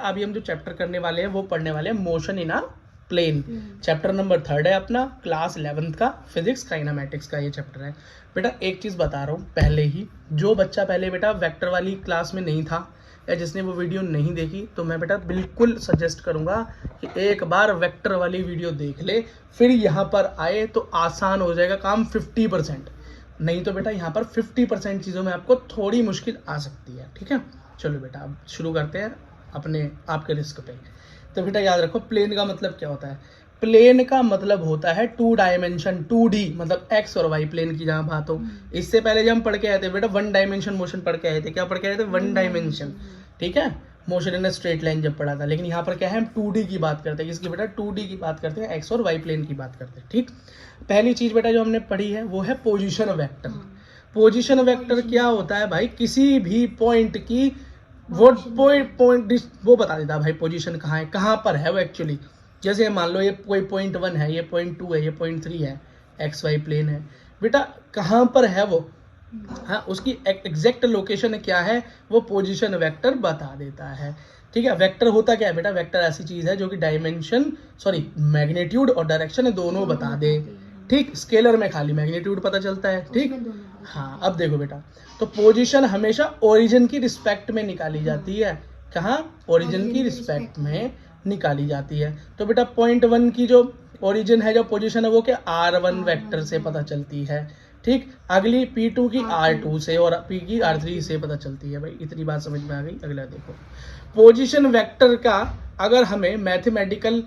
अभी हम जो चैप्टर करने वाले हैं वो पढ़ने वाले हैं motion in a plane. Chapter number 3 है अपना, क्लास 11th का फिजिक्स काइनेमेटिक्स का ये चैप्टर है। बेटा एक चीज़ बता रहा हूँ पहले ही, जो बच्चा पहले बेटा वेक्टर वाली क्लास में नहीं था या जिसने वो वीडियो नहीं देखी, तो मैं बेटा बिल्कुल सजेस्ट करूँगा कि एक बार वेक्टर वाली वीडियो देख ले, फिर यहाँ पर आए तो आसान हो जाएगा काम 50%। नहीं तो बेटा यहाँ पर 50% चीज़ों में आपको थोड़ी मुश्किल आ सकती है। ठीक है, चलो बेटा अब शुरू करते हैं अपने आपके रिस्क पे। तो बेटा याद रखो, प्लेन का मतलब क्या होता है? प्लेन का मतलब होता है 2 डायमेंशन, 2D, मतलब एक्स और वाई प्लेन की जहाँ बात हो। इससे पहले जब हम पढ़ के आए थे बेटा 1 डायमेंशन मोशन पढ़ के आए थे। क्या पढ़ के आए थे? 1 डायमेंशन। ठीक है, मोशन इन स्ट्रेट लाइन जब पढ़ा था। लेकिन यहाँ पर क्या है, हम 2D की बात करते हैं। किसकी बेटा? 2D की बात करते हैं, एक्स और वाई प्लेन की बात करते हैं। ठीक, पहली चीज बेटा जो हमने पढ़ी है वो है पोजीशन वेक्टर। पोजीशन वेक्टर क्या होता है भाई? किसी भी पॉइंट की वो पॉइंट वो बता देता है भाई पोजीशन कहाँ है, कहाँ पर है वो एक्चुअली। जैसे मान लो ये कोई पॉइंट 1 है, ये पॉइंट 2 है, ये पॉइंट 3 है, एक्स वाई प्लेन है, बेटा कहाँ पर है वो, हाँ उसकी एग्जैक्ट लोकेशन क्या है वो पोजीशन वेक्टर बता देता है। ठीक है, वेक्टर होता क्या है बेटा? वेक्टर ऐसी चीज है जो कि डायमेंशन मैग्नीट्यूड और डायरेक्शन दोनों बता दे। ठीक, स्केलर में खाली मैग्नीट्यूड पता चलता है। ठीक, हाँ अब देखो बेटा, तो पोजीशन हमेशा ओरिजिन की रिस्पेक्ट में निकाली जाती है। कहाँ? ओरिजिन की रिस्पेक्ट में निकाली जाती है। तो बेटा पॉइंट 1 की जो ओरिजिन है, जो पोजीशन है, वो क्या R1 वेक्टर से पता चलती है। ठीक, अगली P2 की R2 से और P की R3 से पता चलती है। भाई इतनी बात समझ में आ गई। अगला देखो, पोजीशन वेक्टर का अगर हमें मैथमेटिकल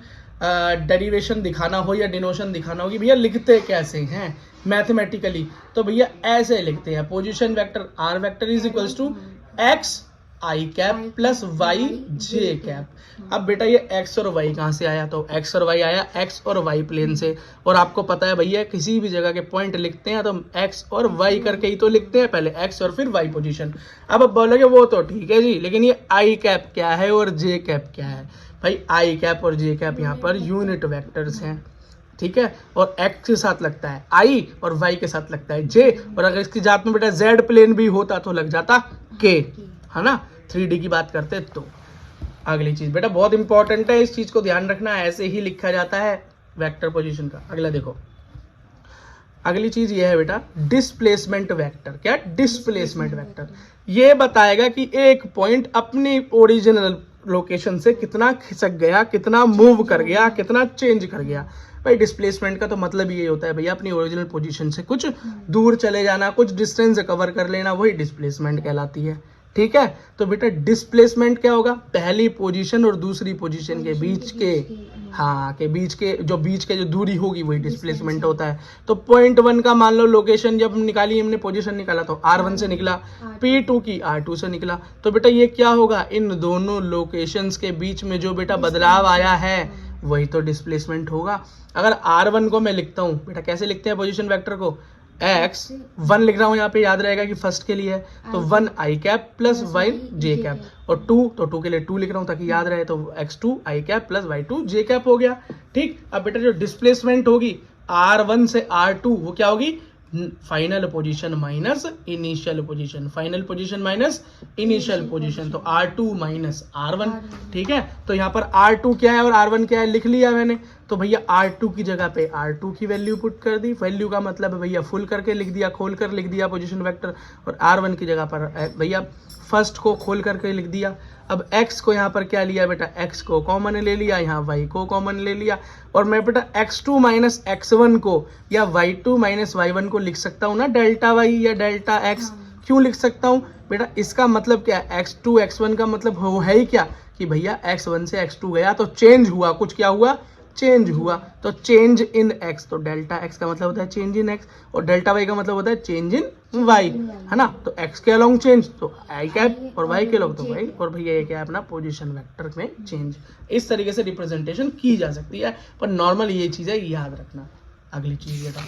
डेरिवेशन दिखाना हो या डिनोशन दिखाना हो कि भैया लिखते कैसे हैं मैथमेटिकली, तो भैया ऐसे लिखते हैं, position vector R vector is equals to X I cap plus Y J cap. अब बेटा ये एक्स और वाई कहाँ से आया? तो एक्स और वाई आया एक्स और वाई प्लेन से। और आपको पता है भैया किसी भी जगह के पॉइंट लिखते हैं तो एक्स और वाई करके ही तो लिखते हैं, पहले एक्स और फिर वाई पोजीशन। अब बोलोगे वो तो ठीक है जी, लेकिन ये आई कैप क्या है और जे कैप क्या है? भाई आई कैप और जे कैप यहाँ पर यूनिट वेक्टर्स हैं। ठीक है, और एक्स के साथ लगता है आई और वाई के साथ लगता है जे, और अगर इसकी जात में बेटा जेड प्लेन भी होता तो लग जाता के, है ना? 3D की बात करते तो। अगली चीज बेटा बहुत इंपॉर्टेंट है, इस चीज को ध्यान रखना, ऐसे ही लिखा जाता है वेक्टर पोजीशन का। अगला देखो, अगली चीज ये है बेटा डिस्प्लेसमेंट वेक्टर। क्या? डिस्प्लेसमेंट वेक्टर ये बताएगा कि एक पॉइंट अपनी ओरिजिनल लोकेशन से कितना खिसक गया, कितना मूव कर गया, कितना चेंज कर गया। भाई डिस्प्लेसमेंट का तो मतलब ये होता है भैया अपनी ओरिजिनल पोजीशन से कुछ दूर चले जाना, कुछ डिस्टेंस कवर कर लेना, वही डिस्प्लेसमेंट कहलाती है। ठीक है, तो बेटा डिस्प्लेसमेंट क्या होगा? पहली पोजीशन और दूसरी पोजीशन के बीच के, हाँ के बीच के जो दूरी होगी वही डिस्प्लेसमेंट होता है। तो पॉइंट 1 का मान लो लोकेशन जब निकाली हमने, पोजीशन निकाला तो R1 से निकला, P2 की R2 से निकला, तो बेटा ये क्या होगा? इन दोनों लोकेशंस के बीच में जो बेटा बदलाव आया है वही तो डिस्प्लेसमेंट होगा। अगर R1 को मैं लिखता हूँ बेटा, कैसे लिखते हैं पोजीशन वेक्टर को? एक्स 1 लिख रहा हूँ यहाँ पे, याद रहेगा कि फर्स्ट के लिए है, तो 1 आई cap plus Y J cap, और 2 तो 2 के लिए 2 लिख रहा हूँ ताकि याद रहे, तो x2 आई कैप प्लस y2 जे कैप हो गया। ठीक, अब बेटा जो डिस्प्लेसमेंट होगी R1 से R2 वो क्या होगी? Final position minus initial position, final position minus initial position, तो R2 माइनस R1। ठीक है, तो यहाँ पर R2 क्या है और R1 क्या है लिख लिया मैंने, तो भैया R2 की जगह पे R2 की वैल्यू पुट कर दी। वैल्यू का मतलब है भैया फुल करके लिख दिया, खोल कर लिख दिया पोजीशन वेक्टर, और R1 की जगह पर भैया फर्स्ट को खोल करके लिख दिया। अब x को यहाँ पर क्या लिया बेटा? x को कॉमन ले लिया, यहाँ y को कॉमन ले लिया, और मैं बेटा x2 माइनस x1 को या y2 माइनस y1 को लिख सकता हूँ ना डेल्टा y या डेल्टा x। क्यों लिख सकता हूँ बेटा? इसका मतलब क्या है? x2 x1 का मतलब वो है ही क्या कि भैया x1 से x2 गया तो चेंज हुआ, कुछ क्या हुआ? चेंज हुआ, तो चेंज इन x, तो डेल्टा x का मतलब होता है चेंज इन x, और डेल्टा y का मतलब होता है चेंज इन y, है ना? तो x के अलोंग चेंज तो आई कैप, और y के अलोंग तो y, और भैया ये क्या है अपना पोजीशन वेक्टर में चेंज। इस तरीके से रिप्रेजेंटेशन की जा सकती है, पर नॉर्मल ये चीज़ है, याद रखना। अगली चीज़ बेटा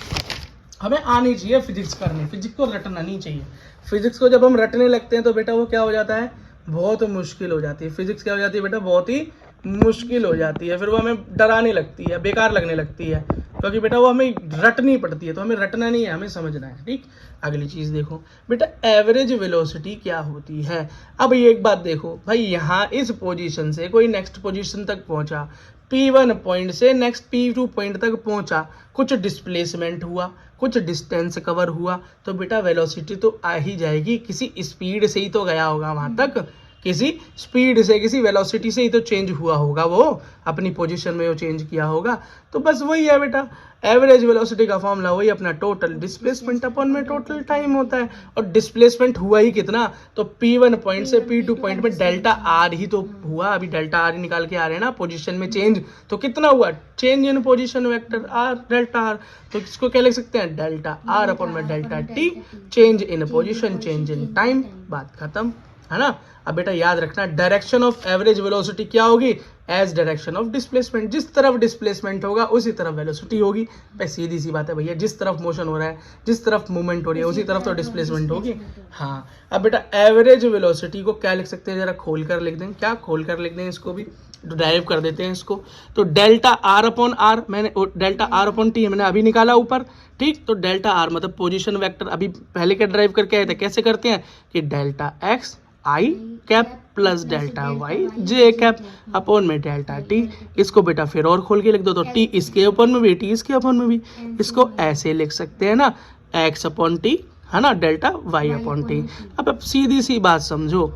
हमें आनी चाहिए फिजिक्स करनी, फिजिक्स को रटना नहीं चाहिए। फिजिक्स को जब हम रटने लगते हैं तो बेटा वो क्या हो जाता है? बहुत मुश्किल हो जाती है। फिजिक्स क्या हो जाती है बेटा? बहुत ही मुश्किल हो जाती है, फिर वो हमें डराने लगती है, बेकार लगने लगती है। क्योंकि बेटा वो हमें रटनी पड़ती है, तो हमें रटना नहीं है, हमें समझना है। ठीक, अगली चीज देखो बेटा, एवरेज वेलोसिटी क्या होती है। अब ये एक बात देखो भाई, यहाँ इस पोजीशन से कोई नेक्स्ट पोजीशन तक पहुंचा, P1 पॉइंट से नेक्स्ट P2 पॉइंट तक पहुंचा, कुछ डिस्प्लेसमेंट हुआ, कुछ डिस्टेंस कवर हुआ, तो बेटा वेलोसिटी तो आ ही जाएगी। किसी स्पीड से ही तो गया होगा वहां तक, किसी स्पीड से, किसी वेलोसिटी से ही तो चेंज हुआ होगा, वो अपनी पोजीशन में वो चेंज किया होगा। तो बस वही है बेटा, एवरेज वेलोसिटी का फॉर्मूला वही अपना टोटल डिस्प्लेसमेंट अपन में टोटल टाइम होता है। और डिस्प्लेसमेंट हुआ ही कितना, तो P1 पॉइंट से P2 पॉइंट में डेल्टा आर ही तो हुआ, अभी डेल्टा आर ही निकाल के आ रहे हैं ना, पोजीशन में चेंज। तो कितना हुआ, change in position vector R, delta R. तो इसको क्या लिख सकते हैं, डेल्टा आर अपन में delta T, change in position, change in time, बात खत्म, है ना। अब बेटा याद रखना, डायरेक्शन ऑफ एवरेज वेलोसिटी क्या होगी, एज डायरेक्शन ऑफ डिस्प्लेसमेंट। जिस तरफ डिस्प्लेसमेंट होगा उसी तरफ वेलोसिटी होगी। भाई सीधी सी बात है भैया, जिस तरफ मोशन हो रहा है, जिस तरफ मूवमेंट हो रही है, उसी तरफ तो डिस्प्लेसमेंट होगी। हाँ, अब बेटा एवरेज वेलोसिटी को क्या लिख सकते हैं, जरा खोल कर लिख दें। क्या खोल कर लिख दें इसको भी, ड्राइव कर देते हैं इसको। तो डेल्टा आर अपॉन आर, मैंने डेल्टा आर अपॉन टी मैंने अभी निकाला ऊपर। ठीक, तो डेल्टा आर मतलब पोजीशन वेक्टर, अभी पहले क्या ड्राइव करके आए थे, कैसे करते हैं कि delta x I cap plus delta Y J cap upon में डेल्टा टी। इसको बेटा फिर और खोल के लिख दो, तो टी इसके अपॉन में भी, टी इसके अपॉन में भी। इसको ऐसे लिख सकते हैं ना, एक्स अपॉन टी, है ना, डेल्टा वाई अपॉन टी। अब सीधी सी बात समझो,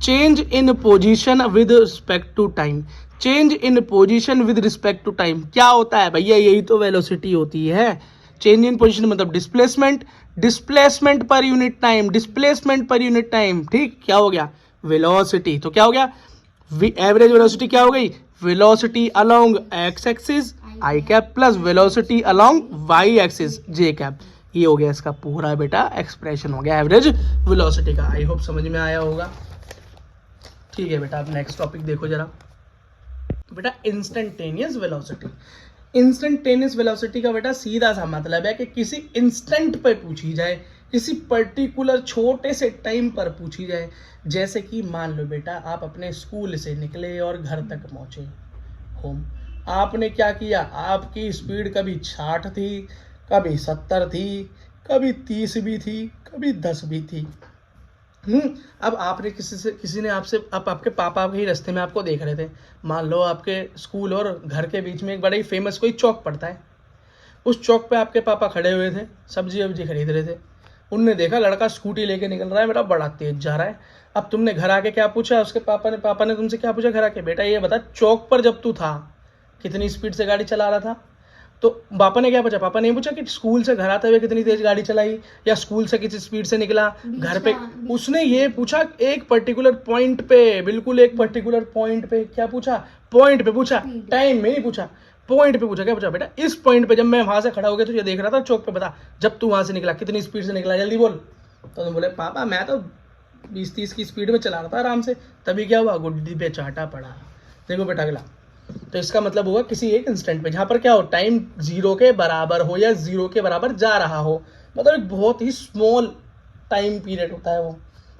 change in position with respect to time. Change in position with respect to time क्या होता है भैया, यही तो वेलोसिटी होती है। चेंज इन पोजीशन मतलब displacement, displacement per unit time, displacement per unit time. ठीक, क्या हो गया, वेलोसिटी। तो क्या हो गया, एवरेज वेलोसिटी क्या हो गई, velocity along X axis I cap plus velocity along Y axis J cap. ये हो गया इसका पूरा बेटा एक्सप्रेशन हो गया एवरेज वेलोसिटी का। आई होप समझ में आया होगा। ठीक है बेटा, अब नेक्स्ट टॉपिक देखो जरा बेटा, इंस्टेंटेनियस वेलोसिटी। इंस्टेंटेनियस वेलोसिटी का बेटा सीधा सा मतलब है कि किसी इंस्टेंट पर पूछी जाए, किसी पर्टिकुलर छोटे से टाइम पर पूछी जाए। जैसे कि मान लो बेटा, आप अपने स्कूल से निकले और घर तक पहुंचे होम, आपने क्या किया, आपकी स्पीड कभी 60 थी, कभी 70 थी, कभी 30 भी थी, कभी 10 भी थी। अब आपने किसी ने आपसे, अब आपके पापा के ही रास्ते में आपको देख रहे थे, मान लो आपके स्कूल और घर के बीच में एक बड़ा ही फेमस कोई चौक पड़ता है, उस चौक पे आपके पापा खड़े हुए थे, सब्जी वब्जी खरीद रहे थे। उनने देखा लड़का स्कूटी लेके निकल रहा है, बेटा बड़ा तेज जा रहा है। अब तुमने घर आके क्या पूछा, उसके पापा ने तुमसे क्या पूछा घर आके, बेटा ये बता चौक पर जब तू था कितनी स्पीड से गाड़ी चला रहा था। तो पापा ने क्या पूछा, पापा ने पूछा कि स्कूल से घर आते हुए कितनी तेज गाड़ी चलाई, या स्कूल से किसी स्पीड से निकला घर पे। उसने ये पूछा एक पर्टिकुलर पॉइंट पे, बिल्कुल एक पर्टिकुलर पॉइंट पे। क्या पूछा, पॉइंट पे पूछा, टाइम में नहीं पूछा, पॉइंट पे पूछा। क्या पूछा, बेटा इस पॉइंट पे जब मैं वहां से खड़ा हो गया तो ये देख रहा था चौक पे, बता जब तू वहां से निकला कितनी स्पीड से निकला, जल्दी बोल। तो तुम बोले पापा मैं तो 20-30 की स्पीड में चला रहा था आराम से। तभी क्या हुआ, गुड्डी पे चाटा पड़ा। देखो बेटा अगला, तो इसका मतलब हुआ किसी एक इंस्टेंट पे जहां पर क्या हो, टाइम 0 के बराबर हो या 0 के बराबर जा रहा हो, मतलब एक बहुत ही स्मॉल टाइम पीरियड होता है वो।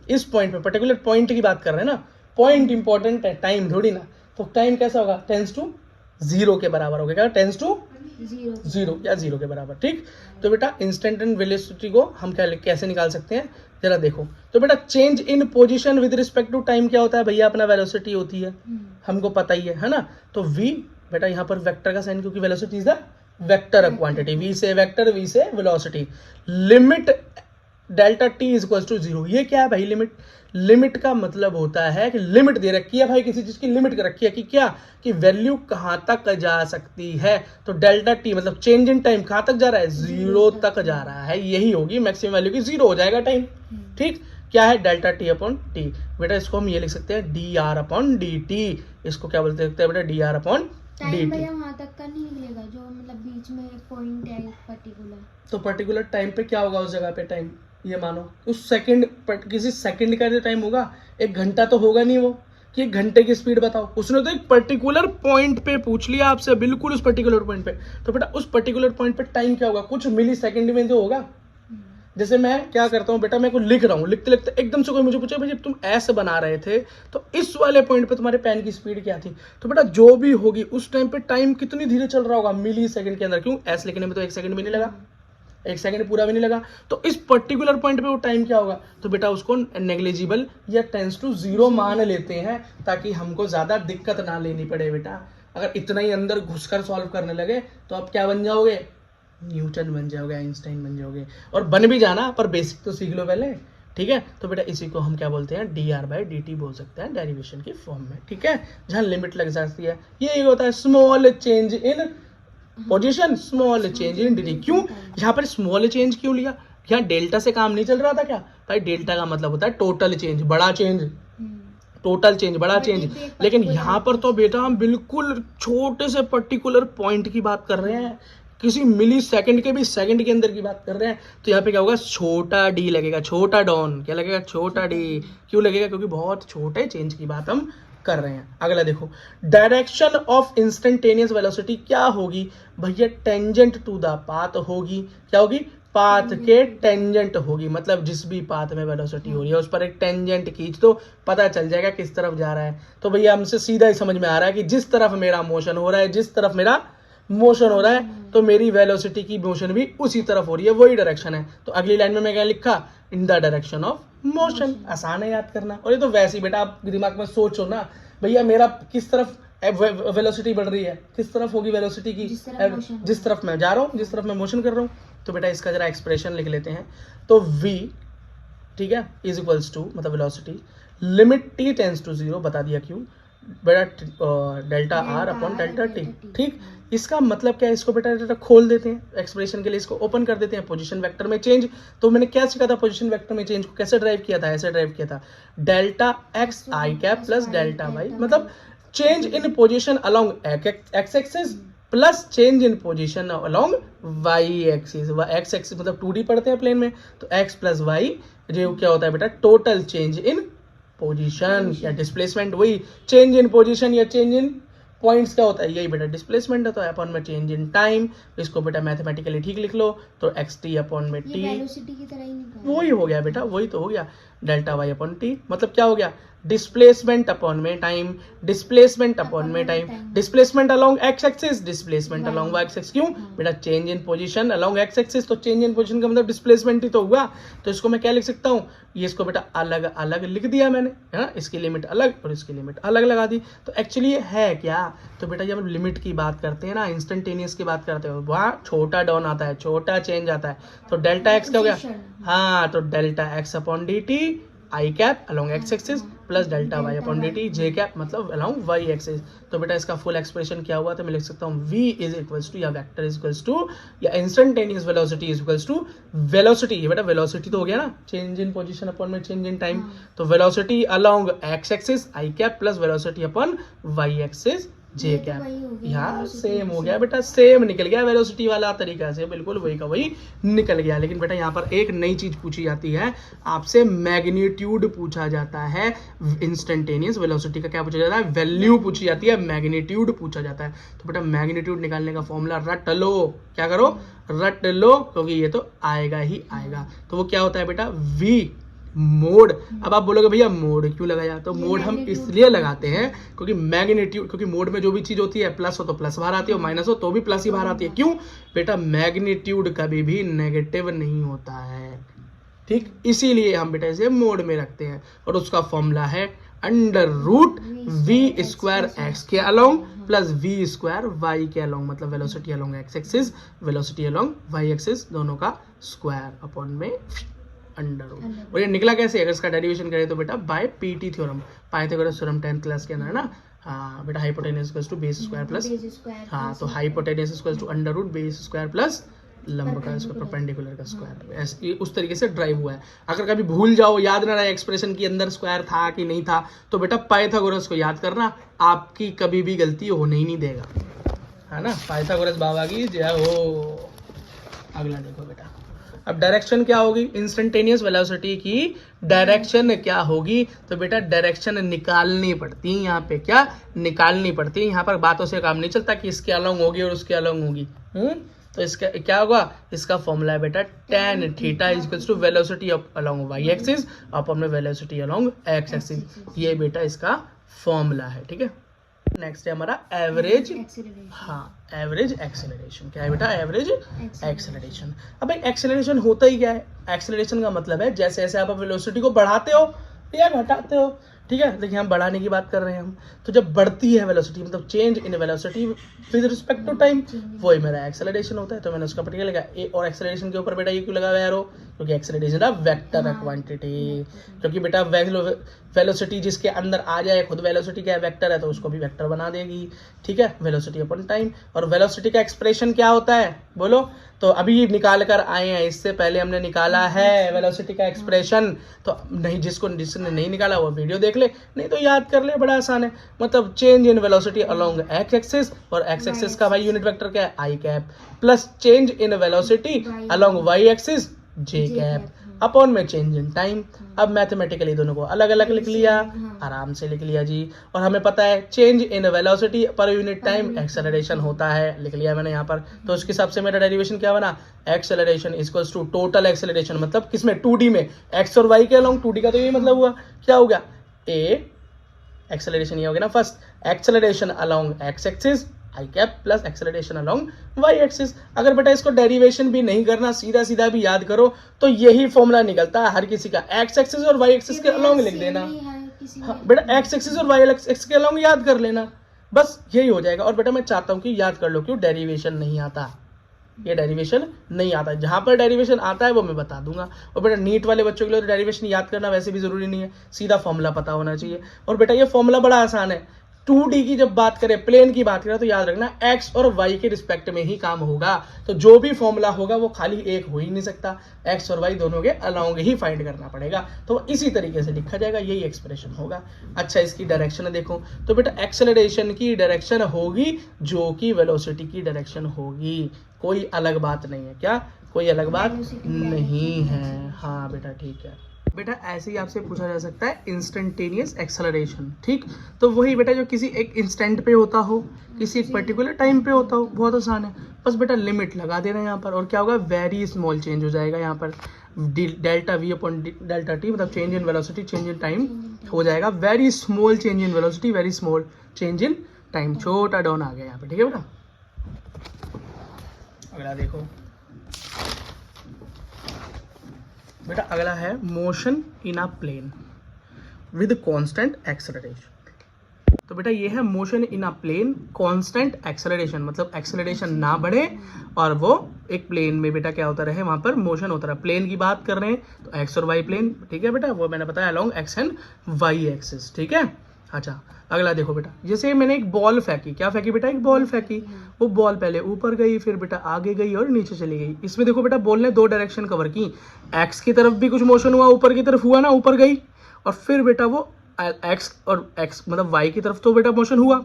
इस पॉइंट पे, पर्टिकुलर पॉइंट की बात कर रहे हैं ना, पॉइंट इंपॉर्टेंट है, टाइम थोड़ी ना। तो टाइम कैसा होगा, टेंस टू 0 के बराबर होगा। क्या, टेंस टू 0 या 0 के बराबर। ठीक, तो बेटा इंस्टेंटेनियस वेलोसिटी को हम कैसे निकाल सकते हैं, जरा देखो। तो बेटा change in position with respect to time क्या होता है भैया, अपना वेलोसिटी होती है, हमको पता ही है ना। तो v बेटा यहाँ पर वेक्टर का साइन, क्योंकि velocity is the vector of quantity, v से वेक्टर, v से velocity. Limit delta t is equal to 0। ये क्या है भाई, लिमिट। लिमिट का मतलब होता है कि लिमिट दे रखी है भाई, किसी चीज की लिमिट कर रखी है कि क्या, कि वैल्यू कहां तक जा सकती है। तो डेल्टा टी मतलब चेंज इन टाइम कहां तक जा रहा है, 0 तक जा रहा है। यही होगी मैक्सिमम वैल्यू की, 0 हो जाएगा टाइम। ठीक, क्या है, डेल्टा टी अपॉन टी। बेटा इसको हम ये लिख सकते हैं D R upon D T. इसको क्या बोलते हैं बेटा, D R upon D T. वहां तक का नहीं निकलेगा, जो मतलब बीच में पॉइंट है पर्टिकुलर। तो पर्टिकुलर टाइम पे क्या होगा उस जगह पे, टाइम ये मानो उस सेकंड, किसी सेकंड का जो टाइम होगा, 1 घंटा तो होगा नहीं वो, कि 1 घंटे की स्पीड बताओ। उसने तो एक पर्टिकुलर पॉइंट पे पूछ लिया आपसे, बिल्कुल उस पर्टिकुलर पॉइंट पे। तो बेटा उस पर्टिकुलर पॉइंट पे टाइम क्या होगा, कुछ मिली सेकंड में तो होगा। जैसे मैं क्या करता हूँ बेटा, मैं को लिख रहा हूँ, लिखते लिखते एकदम से कोई मुझे पूछे भाई जब तुम ऐसे बना रहे थे तो इस वाले पॉइंट पे तुम्हारे पेन की स्पीड क्या थी, तो बेटा जो भी होगी उस टाइम पे टाइम कितनी धीरे चल रहा होगा, मिली सेकंड के अंदर। क्यों, ऐसे लिखने में तो 1 सेकंड भी नहीं लगा, 1 सेकंड पूरा भी नहीं लगा, तो इस पर्टिकुलर पॉइंट पे वो टाइम क्या होगा, तो बेटा उसको नेग्लिजिबल या टेंस टू 0 मान लेते हैं ताकि हमको ज्यादा दिक्कत ना लेनी पड़े बेटा। अगर इतना ही अंदर घुसकर सॉल्व करने लगे तो आप क्या बन जाओगे, न्यूटन बन जाओगे, आइंस्टाइन बन जाओगे, और बन भी जाना पर बेसिक तो सीख लो पहले, ठीक है। तो बेटा इसी को हम क्या बोलते हैं, dr/dt बोल सकते हैं डेरिवेशन की फॉर्म में, ठीक है, जहां लिमिट लग जाती है। ये होता है small change in position, small change in dt। क्यों यहाँ पर स्मॉल चेंज क्यों लिया, यहाँ डेल्टा से काम नहीं चल रहा था क्या भाई, डेल्टा का मतलब होता है टोटल चेंज, बड़ा चेंज, टोटल चेंज, बड़ा चेंज। लेकिन यहाँ पर तो बेटा हम बिल्कुल छोटे से पर्टिकुलर पॉइंट की बात कर रहे हैं, किसी मिली सेकंड के भी सेकंड के अंदर की बात कर रहे हैं, तो यहाँ पे क्या होगा, छोटा डी लगेगा, छोटा डॉन क्या लगेगा, छोटा डी। क्यों लगेगा, क्योंकि बहुत छोटे चेंज की बात हम कर रहे हैं। अगला देखो, डायरेक्शन ऑफ इंस्टेंटेनियस वेलोसिटी क्या होगी भैया, टेंजेंट टू द पाथ होगी। क्या होगी, पाथ के टेंजेंट होगी, मतलब जिस भी पाथ में वेलोसिटी हो रही है उस पर एक टेंजेंट खींच तो पता चल जाएगा किस तरफ जा रहा है। तो भैया हमसे सीधा ही समझ में आ रहा है कि जिस तरफ मेरा मोशन हो रहा है, जिस तरफ मेरा मोशन हो रहा है तो मेरी वेलोसिटी की मोशन भी उसी तरफ हो रही है, वही डायरेक्शन है। तो अगली लाइन में मैं क्या लिखा, in the direction of motion. आसान है याद करना। और ये तो वैसे ही बेटा आप दिमाग में सोचो ना, भैया मेरा किस तरफ वेलोसिटी बढ़ रही है, किस तरफ होगी वेलोसिटी की, जिस तरफ मैं जा रहा हूँ, जिस तरफ मैं मोशन कर रहा हूँ। तो बेटा इसका जरा एक्सप्रेशन लिख लेते हैं। तो v, ठीक है, इज इक्वल्स टू मतलब velocity limit t tends to 0, बता दिया क्यों बेटा, delta r upon delta t। ठीक, इसका मतलब क्या है, इसको बेटा खोल देते हैं एक्सप्रेशन के लिए, इसको ओपन कर देते हैं, पोजीशन वेक्टर में चेंज। तो मैंने क्या सीखा था, पोजीशन वेक्टर में चेंज को कैसे ड्राइव किया था, ऐसे ड्राइव किया था, डेल्टा x आई कैप प्लस डेल्टा y, मतलब change in position along x axis plus change in position along y axis. x axis मतलब 2D पढ़ते हैं प्लेन में, तो x प्लस y जो क्या होता है बेटा, टोटल चेंज इन पोजीशन या डिस्प्लेसमेंट। वही चेंज इन पोजीशन या चेंज इन पॉइंट्स क्या होता है, यही बेटा डिस्प्लेसमेंट है। तो अपॉन में चेंज इन टाइम, इसको बेटा मैथमेटिकली ठीक लिख लो, तो xt अपॉन में t, वेलोसिटी की तरह ही निकाल, वही हो गया बेटा, वही तो हो गया, डेल्टा y अपॉन t, मतलब क्या हो गया, डिस्प्लेसमेंट अपॉन में टाइम, डिस्प्लेसमेंट अपॉन में time, displacement along x axis, displacement along y axis. क्यों बेटा, change in position along x axis, तो चेंज इन पोजीशन का मतलब डिस्प्लेसमेंट ही तो हुआ। तो इसको मैं क्या लिख सकता हूँ, ये इसको बेटा अलग अलग लिख दिया मैंने, है ना, इसकी लिमिट अलग और इसकी लिमिट अलग लगा दी। तो एक्चुअली ये है क्या, तो बेटा जब लिमिट की बात करते हैं ना, इंस्टेंटेनियस की बात करते हो, वहाँ छोटा डाउन आता है, छोटा चेंज आता है, तो डेल्टा एक्स क्या हो गया, हाँ, तो delta X upon D T I cap along X axis plus delta Y upon D T J cap मतलब अलोंग वाई एक्सिस। तो बेटा इसका फुल एक्सप्रेशन क्या हुआ, तो मैं लिख सकता हूँ v इज इक्वल्स टू या वेक्टर इज इक्वल्स टू या instantaneous velocity is equals to velocity, ये बेटा वेलोसिटी तो हो गया ना, चेंज इन पोजीशन अपॉन में चेंज इन टाइम, तो velocity along X axis I cap plus velocity upon Y axis J cap. यहाँ सेम हो गया बेटा, सेम निकल गया, वेलोसिटी वाला तरीका से बिल्कुल वही का वही निकल गया। लेकिन बेटा यहाँ पर एक नई चीज पूछी जाती है आपसे, मैग्नीट्यूड पूछा जाता है, इंस्टेंटेनियस वेलोसिटी का क्या पूछा जाता है, वैल्यू पूछी जाती है, मैग्नीट्यूड पूछा जाता है। तो बेटा मैग्नीट्यूड निकालने का फॉर्मूला रट लो, क्या करो, रट लो, क्योंकि ये तो आएगा ही आएगा। तो वो क्या होता है बेटा, v मोड। अब आप बोलोगे भैया मोड क्यों लगाया, तो मोड हम इसलिए लगाते हैं क्योंकि मैग्नीट्यूड, क्योंकि मोड में जो भी चीज होती है प्लस हो तो प्लस बाहर आती है, माइनस हो तो भी प्लस ही बाहर आती है। क्यों बेटा, मैग्नीट्यूड कभी भी नेगेटिव नहीं होता है, ठीक, इसीलिए हम बेटा इसे मोड में रखते हैं। और उसका फॉर्मूला है under root v square X के along plus v square y के अलोंग, मतलब velocity along X axis, velocity along y axis, दोनों का स्क्वायर अपॉन में अंडर रूट। और ये निकला कैसे, अगर इसका डेरिवेशन करें तो बेटा by PT theorem, Pythagoras theorem 10th class के अंदर है ना। हाँ बेटा, hypotenuse equals to base square plus, हाँ तो hypotenuse equals to under root base square plus लंब का स्क्वायर परपेंडिकुलर का स्क्वायर, उस तरीके से ड्राइव हुआ है। अगर कभी भूल जाओ, याद ना रहे एक्सप्रेशन के अंदर स्क्वायर था कि नहीं था, तो बेटा पाइथागोरस को याद करना, आपकी कभी भी गलती होने ही नहीं देगा, है ना। पाइथागोरस बाबा की जय हो। अगला देखो बेटा, अब डायरेक्शन क्या होगी, इंस्टेंटेनियस वेलोसिटी की डायरेक्शन क्या होगी, तो बेटा डायरेक्शन निकालनी पड़ती है, यहाँ पे क्या निकालनी पड़ती है, यहाँ पर बातों से काम नहीं चलता कि इसके अलोंग होगी और उसके अलोंग होगी। तो इसका क्या होगा, इसका फॉर्मूला है बेटा tan theta equals to velocity along Y axis upon में वेलोसिटी अलोंग एक्स एक्सिस। ये बेटा इसका फॉर्मूला है, ठीक है। नेक्स्ट है हमारा एवरेज, हाँ एवरेज एक्सेलरेशन। क्या है बेटा, एवरेज एक्सेलरेशन। अब भाई एक्सेलरेशन होता ही क्या है, एक्सेलरेशन का मतलब है जैसे जैसे आप वेलोसिटी को बढ़ाते हो या घटाते हो, ठीक है। देखिए हम बढ़ाने की बात कर रहे हैं हम, तो जब बढ़ती है वेलोसिटी मतलब change in velocity with respect to time, वही मेरा एक्सेलरेशन होता है। तो मैंने उसका पर्टिकुलर लगा ए, और एक्सेलरेशन के ऊपर बेटा ये क्यों लगा हुआ है एरो, क्योंकि एक्सेलरेशन है वेक्टर क्वांटिटी, क्योंकि बेटा वेलोसिटी जिसके अंदर आ जाए, खुद वेलोसिटी क्या है वेक्टर है, तो उसको भी वेक्टर बना देगी, ठीक है। वेलोसिटी अपॉन टाइम, और वेलोसिटी का एक्सप्रेशन क्या होता है बोलो, तो अभी निकाल कर आए हैं, इससे पहले हमने निकाला है वेलोसिटी का एक्सप्रेशन। तो नहीं, जिसने नहीं निकाला वो वीडियो देख ले, नहीं तो याद कर ले, बड़ा आसान है। मतलब change in velocity along X axis, और एक्स एक्सिस का भाई यूनिट वेक्टर क्या है I cap, plus change in velocity along Y axis J cap upon में चेंज इन टाइम। अब मैथमेटिकली दोनों को अलग अलग लिख लिया, आराम से लिख लिया जी। और हमें पता है चेंज इन वेलोसिटी पर यूनिट टाइम एक्सेलरेशन होता है, लिख लिया मैंने यहाँ पर। तो उसके हिसाब से मेरा डेरिवेशन क्या बना, acceleration equals to total acceleration, मतलब किसमें 2D में, एक्स और वाई के अलोंग, 2D का तो यही मतलब हुआ, क्या हो गया ए एक्सेलरेशन ये हो गया ना first, acceleration along X axis I cap plus acceleration along Y axis. अगर बेटा इसको डेरिवेशन भी नहीं करना, सीधा सीधा भी याद करो, तो यही फॉर्मूला निकलता है हर किसी का, एक्स एक्सिस और वाई एक्सिस के अलोंग लिख देना। हाँ बेटा एक्स एक्सिस और वाई एक्सिस के अलोंग याद कर लेना, बस यही हो जाएगा। और बेटा मैं चाहता हूँ कि याद कर लो, क्यों डेरिवेशन नहीं आता, ये डेरिवेशन नहीं आता, जहां पर डेरिवेशन आता है वो मैं बता दूंगा। और बेटा नीट वाले बच्चों के लिए डेरिवेशन याद करना वैसे भी जरूरी नहीं है, सीधा फॉर्मूला पता होना चाहिए। और बेटा ये फॉर्मूला बड़ा आसान है, 2D की जब बात करें, प्लेन की बात करें, तो याद रखना x और y के रिस्पेक्ट में ही काम होगा। तो जो भी फॉर्मूला होगा वो खाली एक हो ही नहीं सकता, x और y दोनों के अलोंग ही फाइंड करना पड़ेगा। तो इसी तरीके से लिखा जाएगा, यही एक्सप्रेशन होगा। अच्छा इसकी डायरेक्शन देखो, तो बेटा एक्सेलरेशन की डायरेक्शन होगी जो कि वेलोसिटी की डायरेक्शन होगी, कोई अलग बात नहीं है। क्या कोई अलग बात नहीं है, हाँ बेटा ठीक है। बेटा ऐसे ही आपसे पूछा जा सकता है इंस्टेंटेनियस एक्सेलरेशन, ठीक। तो वही बेटा जो किसी एक इंस्टेंट पे होता हो, किसी एक पर्टिकुलर टाइम पे होता हो, बहुत आसान है, बस बेटा लिमिट लगा देना यहाँ पर, और क्या होगा वेरी स्मॉल चेंज हो जाएगा यहाँ पर, delta V upon delta T, मतलब change in velocity change in time हो जाएगा, very small change in velocity very small change in time, छोटा डाउन आ गया यहाँ पे, ठीक है बेटा। अगला देखो बेटा, अगला है motion in a plane with constant acceleration. तो बेटा ये है motion in a plane constant acceleration, मतलब एक्सेलरेशन ना बढ़े और वो एक प्लेन में बेटा क्या होता रहे, वहां पर मोशन होता रहे। प्लेन की बात कर रहे हैं तो एक्स और वाई प्लेन, ठीक है बेटा, वो मैंने बताया along X and Y axis, ठीक है। अच्छा अगला देखो बेटा, जैसे मैंने एक बॉल फेंकी, क्या फेंकी बेटा, एक बॉल फेंकी, वो बॉल पहले ऊपर गई, फिर बेटा आगे गई और नीचे चली गई। इसमें देखो बेटा बॉल ने दो डायरेक्शन कवर की, एक्स की तरफ भी कुछ मोशन हुआ, ऊपर की तरफ हुआ ना, ऊपर गई, और फिर बेटा वो एक्स और एक्स मतलब वाई की तरफ तो बेटा मोशन हुआ,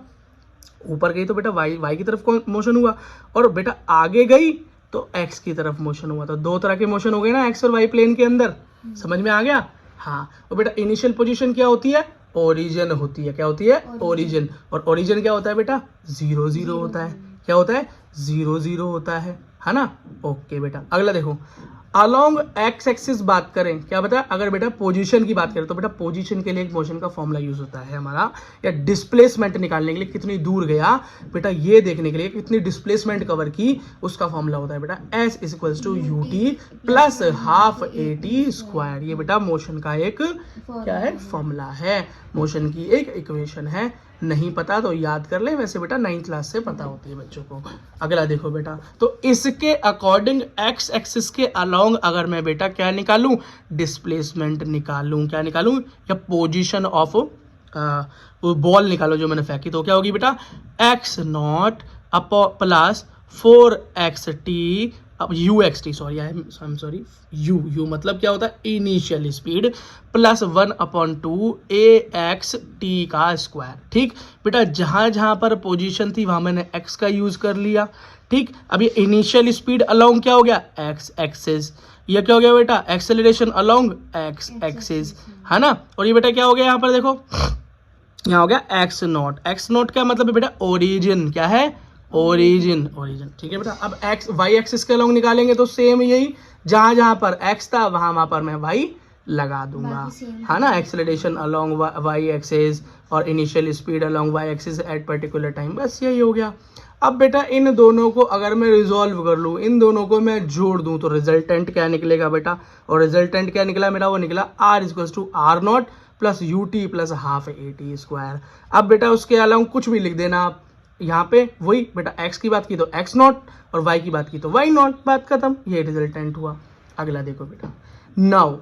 ऊपर गई तो बेटा वाई की तरफ मोशन हुआ, और बेटा आगे गई तो एक्स की तरफ मोशन हुआ। तो दो तरह के मोशन हो गए ना एक्स और वाई प्लेन के अंदर, समझ में आ गया। हाँ और बेटा इनिशियल पोजीशन क्या होती है, ओरिजिन होती है, क्या होती है ओरिजिन, और ओरिजिन क्या होता है बेटा 0 0 होता है, क्या होता है 0 0 होता है ना। ओके बेटा अगला देखो, अलोंग एक्स एक्सिस बात करें, क्या बता, अगर बेटा पोजीशन की बात करें तो बेटा पोजीशन के लिए एक मोशन का फॉर्मूला यूज होता है हमारा, या डिस्प्लेसमेंट निकालने के लिए कितनी दूर गया बेटा, ये देखने के लिए कितनी डिस्प्लेसमेंट कवर की, उसका फॉर्मूला होता है बेटा S equals to U T plus half A T square. ये बेटा मोशन का एक क्या है, फॉर्मूला है, मोशन की एक इक्वेशन है। नहीं पता तो याद कर ले, वैसे बेटा 9th क्लास से पता होती है बच्चों को। अगला देखो बेटा, तो इसके अकॉर्डिंग एक्स एक्सिस के अलोंग अगर मैं बेटा क्या निकालूं, डिस्प्लेसमेंट निकालूं, क्या निकालूं, या पोजीशन ऑफ बॉल निकालो जो मैंने फेंकी, तो क्या होगी बेटा x not plus 4x t, अब you X T sorry I am sorry you मतलब क्या होता है initial speed plus 1/2 ax t का स्क्वायर, ठीक बेटा। जहां जहां पर पोजीशन थी वहां मैंने x का यूज कर लिया, ठीक। अब ये इनिशियल स्पीड अलोंग क्या हो गया x एक्सिस, ये क्या हो गया बेटा एक्सेलरेशन अलोंग x एक्सिस, है ना। और ये बेटा क्या हो गया यहाँ पर देखो, यहाँ हो गया x नॉट का मतलब है बेटा ओरिजिन, क्या है ओरिजिन ठीक है बेटा। अब एक्स वाई एक्सिस के अलॉन्ग निकालेंगे तो सेम यही, जहां जहां पर एक्स था वहां पर मैं वाई लगा दूंगा, बाकी same है ना। एक्सेलरेशन अलोंग वाई एक्सिस और initial speed along Y axis at particular time, बस यही हो गया। अब बेटा इन दोनों को अगर मैं रिजॉल्व कर लूँ, इन दोनों को मैं जोड़ दूं तो रिजल्टेंट क्या निकलेगा बेटा, और रिजल्टेंट क्या निकला मेरा, वो निकला r equals to R naught plus U T plus half A T square. अब बेटा उसके अलावा कुछ भी लिख देना आप, यहाँ पे वही बेटा x की बात की तो x नॉट और y की बात की तो y नॉट, बात खत्म, ये रिजल्टेंट हुआ। अगला देखो बेटा, now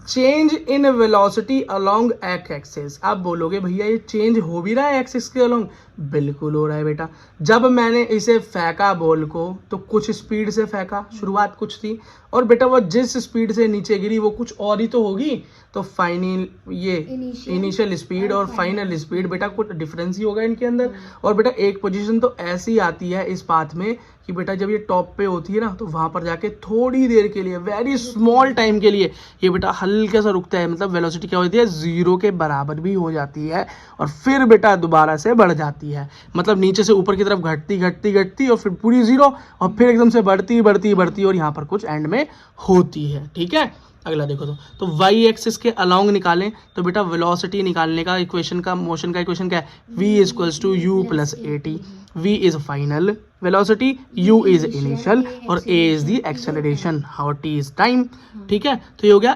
change in velocity along X axis. आप बोलोगे भैया ये चेंज हो भी रहा है एक्सिस के अलोंग, बिल्कुल हो रहा है बेटा। जब मैंने इसे फेंका बॉल को तो कुछ स्पीड से फेंका, शुरुआत कुछ थी, और बेटा वो जिस स्पीड से नीचे गिरी वो कुछ और ही तो होगी, तो फाइनल ये इनिशियल स्पीड और फाइनल स्पीड बेटा कुछ डिफरेंस ही होगा इनके अंदर। और बेटा एक पोजीशन तो ऐसी आती है इस पाथ में कि बेटा जब ये टॉप पे होती है ना तो वहां पर जाके थोड़ी देर के लिए, वेरी स्मॉल टाइम के लिए ये बेटा हल्का सा रुकता है, मतलब वेलोसिटी क्या होती है, 0 के बराबर भी हो जाती है, और फिर बेटा दोबारा से बढ़ जाती है, मतलब नीचे से ऊपर की तरफ घटती घटती घटती और फिर पूरी 0 और फिर एकदम से बढ़ती बढ़ती बढ़ती और यहाँ पर कुछ एंड में होती है, ठीक है। अगला देखो तो वाई एक्सिस के अलोंग निकालें तो बेटा वेलोसिटी निकालने का इक्वेशन का, मोशन का इक्वेशन क्या है, v equals to U plus A T. v is final velocity, u is initial और a इज द एक्सेलरेशन, और t इज टाइम, ठीक है। तो ये हो गया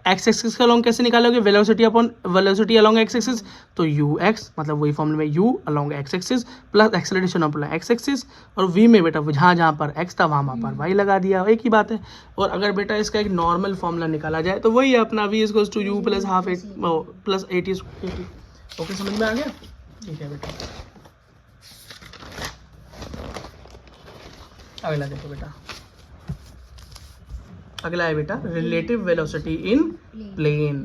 एक्स एक्सिस के अलोंग कैसे निकालोगे, velocity upon velocity along X axis, तो ux मतलब वही फॉर्मूला में u along X axis plus acceleration upon x axis, और v में बेटा जहाँ जहाँ पर x था वहाँ पर y लगा दिया, एक ही बात है। और अगर बेटा इसका एक नॉर्मल फॉर्मूला निकाला जाए तो वही है अपना v equals to U plus half plus A T. Okay, समझ में आ गया, ठीक है बेटा। अगला देखो बेटा, अगला है बेटा रिलेटिव वेलोसिटी इन प्लेन।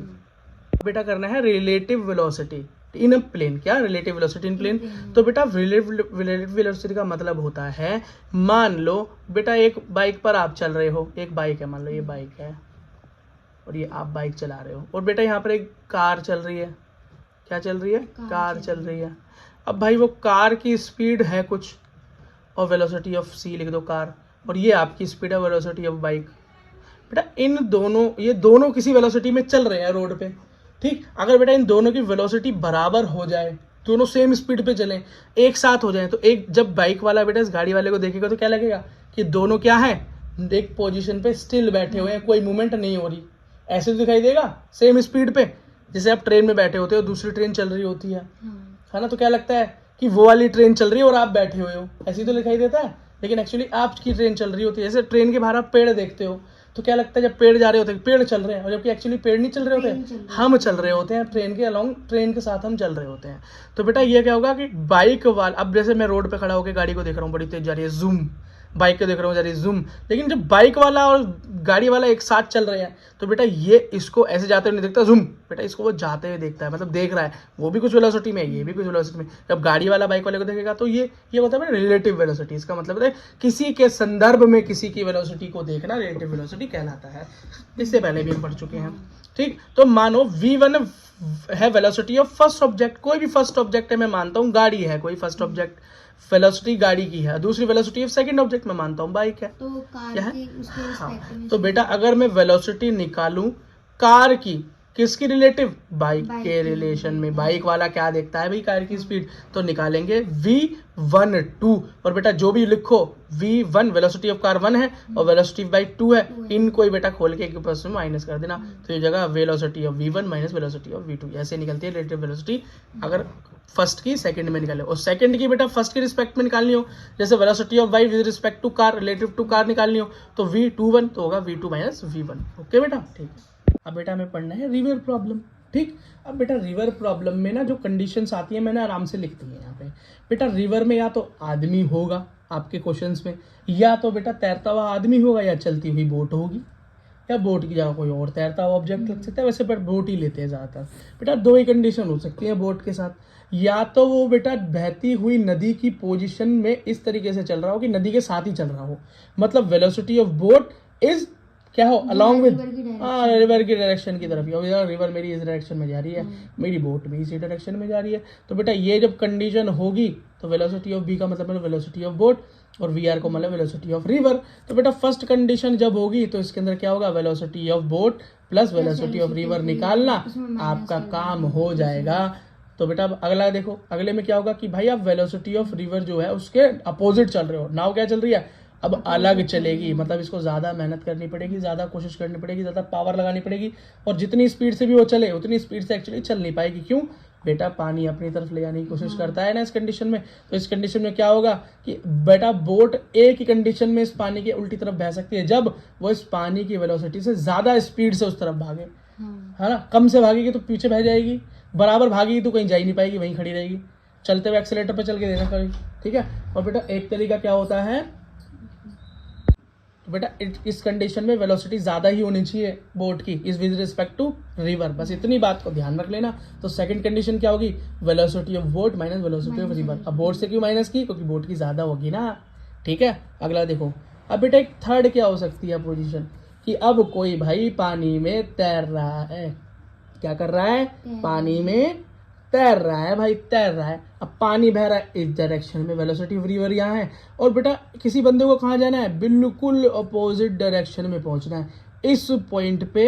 बेटा करना है relative velocity in a plane, क्या रिलेटिव वेलोसिटी इन प्लेन। तो बेटा रिलेटिव वेलोसिटी का मतलब होता है, मान लो बेटा एक बाइक पर आप चल रहे हो, एक बाइक है, मान लो ये बाइक है और ये आप बाइक चला रहे हो, और बेटा यहाँ पर एक कार चल रही है, क्या चल रही है, कार चल रही है। अब भाई वो कार की स्पीड है कुछ और वेलोसिटी ऑफ c लिख दो कार, और ये आपकी स्पीड है वेलोसिटी ऑफ बाइक। बेटा इन दोनों, ये दोनों किसी वेलोसिटी में चल रहे हैं रोड पे, ठीक। अगर बेटा इन दोनों की वेलोसिटी बराबर हो जाए, दोनों सेम स्पीड पे चलें, एक साथ हो जाए, तो एक जब बाइक वाला बेटा इस गाड़ी वाले को देखेगा तो क्या लगेगा कि दोनों क्या है, एक पोजीशन पे स्टिल बैठे हुए हैं, कोई मूवमेंट नहीं हो रही, ऐसे तो दिखाई देगा सेम स्पीड पे। जैसे आप ट्रेन में बैठे होते हो, दूसरी ट्रेन चल रही होती है ना, तो क्या लगता है कि वो वाली ट्रेन चल रही है और आप बैठे हुए हो, ऐसे तो दिखाई देता है, लेकिन एक्चुअली आपकी ट्रेन चल रही होती है। जैसे ट्रेन के बाहर आप पेड़ देखते हो तो क्या लगता है, जब पेड़ जा रहे होते हैं पेड़ चल रहे हैं, और जबकि एक्चुअली पेड़ नहीं चल रहे होते, हम चल रहे होते हैं ट्रेन के अलोंग, ट्रेन के साथ हम चल रहे होते हैं। तो बेटा ये क्या होगा कि बाइक वाला, अब जैसे मैं रोड पे खड़ा होकर गाड़ी को देख रहा हूँ, बड़ी तेज जा रही है, जूम, बाइक को देख रहा हूँ जा रही है जूम, लेकिन जब बाइक वाला और गाड़ी वाला एक साथ चल रहे हैं तो बेटा ये इसको ऐसे जाते हुए नहीं देखता जूम, बेटा इसको वो जाते हुए देखता है, मतलब देख रहा है, वो भी कुछ वेलोसिटी में है, ये भी कुछ वेलोसिटी में। जब गाड़ी वाला बाइक वाले को देखेगा तो ये होता है रिलेटिव वेलोसिटी। इसका मतलब है किसी के संदर्भ में किसी की वेलोसिटी को देखना रिलेटिव वेलोसिटी कहलाता है, इससे पहले भी हम पढ़ चुके हैं, ठीक। तो मानो v1 है वेलोसिटी ऑफ फर्स्ट ऑब्जेक्ट, कोई भी फर्स्ट ऑब्जेक्ट है, मैं मानता हूँ गाड़ी है, कोई फर्स्ट ऑब्जेक्ट वेलोसिटी गाड़ी की है, दूसरी वेलोसिटी ऑफ सेकंड ऑब्जेक्ट मैं मानता हूँ बाइक है, तो कार क्या है, की उसके रिस्पेक्ट में तो बेटा अगर मैं वेलोसिटी निकालूं कार की, किसकी रिलेटिव, बाइक के रिलेशन में, बाइक वाला क्या देखता है भाई, कार की स्पीड, तो निकालेंगे v12, और बेटा जो भी लिखो v1 वेलोसिटी ऑफ कार 1 है और वेलोसिटी ऑफ बाइक 2 है, इनको ही बेटा खोल के एक पास में माइनस कर देना, तो ये जगह velocity of v1 minus velocity of v2, ऐसे निकलती है रिलेटिव वेलोसिटी अगर फर्स्ट की सेकंड में निकाले, और सेकंड की बेटा फर्स्ट के रिस्पेक्ट में निकालनी हो, जैसे velocity of bike with respect to car, relative to car निकालनी हो, तो v21 तो होगा v2 माइनस v1। ओके बेटा, ठीक है। अब बेटा हमें पढ़ना है रिवर प्रॉब्लम, ठीक। अब बेटा रिवर प्रॉब्लम में ना जो कंडीशंस आती है मैंने आराम से लिख दी है यहाँ पे। बेटा रिवर में या तो आदमी होगा आपके क्वेश्चंस में, या तो बेटा तैरता हुआ आदमी होगा, या चलती हुई बोट होगी, या बोट की जगह कोई और तैरता हुआ ऑब्जेक्ट लग सकता है, वैसे पर बोट ही लेते हैं ज़्यादातर। बेटा दो ही कंडीशन हो सकती है बोट के साथ, या तो वो बेटा बहती हुई नदी की पोजीशन में इस तरीके से चल रहा हो कि नदी के साथ ही चल रहा हो, मतलब वेलोसिटी ऑफ बोट इज क्या हो अलॉन्ग विद रिवर की डायरेक्शन की तरफ, रिवर मेरी इस डायरेक्शन में जा रही है, मेरी बोट भी इसी डायरेक्शन में जा रही है। तो बेटा ये जब कंडीशन होगी तो वेलोसिटी ऑफ बी का मतलब है वेलोसिटी ऑफ बोट, और वी आर को मतलब वेलोसिटी ऑफ रिवर। तो बेटा फर्स्ट कंडीशन जब होगी तो इसके अंदर क्या होगा, velocity of boat plus velocity of river निकालना, आपका काम हो जाएगा। तो बेटा अब अगला देखो, अगले में क्या होगा कि भाई आप वेलोसिटी ऑफ रिवर जो है उसके अपोजिट चल रहे हो, नाव क्या चल रही है, अब अलग चलेगी, मतलब इसको ज़्यादा मेहनत करनी पड़ेगी, ज़्यादा कोशिश करनी पड़ेगी, ज़्यादा पावर लगानी पड़ेगी, और जितनी स्पीड से भी वो चले उतनी स्पीड से एक्चुअली चल नहीं पाएगी। क्यों, बेटा पानी अपनी तरफ ले जाने की कोशिश करता है ना इस कंडीशन में। तो इस कंडीशन में क्या होगा कि बेटा बोट एक ही कंडीशन में इस पानी के उल्टी तरफ बह सकती है, जब वो इस पानी की वेलोसिटी से ज़्यादा स्पीड से उस तरफ भागे, है ना। कम से भागेगी तो पीछे बह जाएगी, बराबर भागेगी तो कहीं जा ही नहीं पाएगी, वहीं खड़ी रहेगी। चलते हुए एक्सीलेटर पे चल के देखना कभी, ठीक है। और बेटा एक तरीका क्या होता है, तो बेटा इस कंडीशन में वेलोसिटी ज़्यादा ही होनी चाहिए बोट की इस विद रिस्पेक्ट टू रिवर, बस इतनी बात को ध्यान रख लेना। तो सेकंड कंडीशन क्या होगी, velocity of boat minus velocity of river. अब बोट से क्यों माइनस की, क्योंकि बोट की ज़्यादा होगी ना, ठीक है। अगला देखो, अब बेटा एक थर्ड क्या हो सकती है पोजीशन, कि अब कोई भाई पानी में तैर रहा है, क्या कर रहा है, पानी में तैर रहा है भाई, तैर रहा है। अब पानी बह रहा है इस डायरेक्शन में, वेलोसिटी ऑफ रिवर यहाँ है, और बेटा किसी बंदे को कहाँ जाना है, बिल्कुल अपोजिट डायरेक्शन में पहुँचना है, इस पॉइंट पे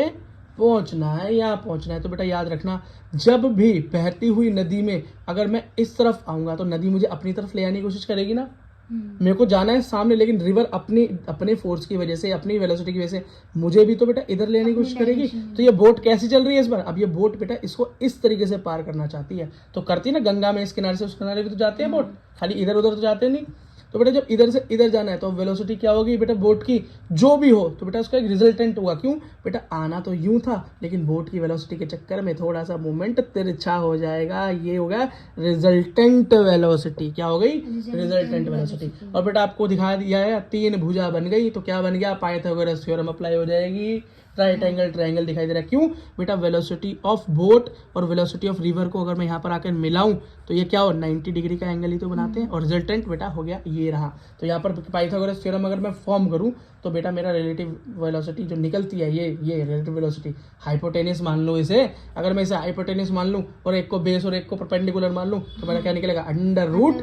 पहुँचना है, यहाँ पहुँचना है। तो बेटा याद रखना, जब भी बहती हुई नदी में अगर मैं इस तरफ आऊँगा तो नदी मुझे अपनी तरफ ले आने की कोशिश करेगी ना, मेरे को जाना है सामने, लेकिन रिवर अपने फोर्स की वजह से, अपनी वेलोसिटी की वजह से मुझे भी तो बेटा इधर लेने की कोशिश करेगी। तो ये बोट कैसी चल रही है इस बार, अब ये बोट बेटा इसको इस तरीके से पार करना चाहती है, तो करती है ना, गंगा में इस किनारे से उस किनारे भी तो जाते हैं बोट, खाली इधर उधर तो जाते नहीं। तो बेटा जब इधर से इधर जाना है तो वेलोसिटी क्या होगी बेटा बोट की, जो भी हो, तो बेटा उसका एक रिजल्टेंट हुआ। क्यों, बेटा आना तो यूं था, लेकिन बोट की वेलोसिटी के चक्कर में थोड़ा सा मूवमेंट तिरछा हो जाएगा, ये होगा रिजल्टेंट वेलोसिटी। क्या हो गई, रिजल्टेंट वेलोसिटी। और बेटा आपको दिखा दिया है 3 भुजा बन गई, तो क्या बन गया, पाइथागोरस थ्योरम अप्लाई हो जाएगी, राइट एंगल ट्रायंगल दिखाई दे रहा है। क्यों, बेटा वेलोसिटी ऑफ बोट और वेलोसिटी ऑफ रिवर को अगर मैं यहाँ पर आकर मिलाऊं तो ये क्या हो, 90 डिग्री का एंगल ही तो बनाते हैं, और रिजल्टेंट बेटा हो गया ये रहा। तो यहाँ पर पाइथागोरस थ्योरम अगर मैं फॉर्म करूँ तो बेटा मेरा रिलेटिव वेलोसिटी जो निकलती है, ये रिलेटिव वेलोसिटी हाइपोटेनस मान लो इसे, अगर मैं इसे हाइपोटेनस मान लूँ और एक को बेस और एक को परपेंडिकुलर मान लूँ, तो मेरा क्या निकलेगा, अंडर रूट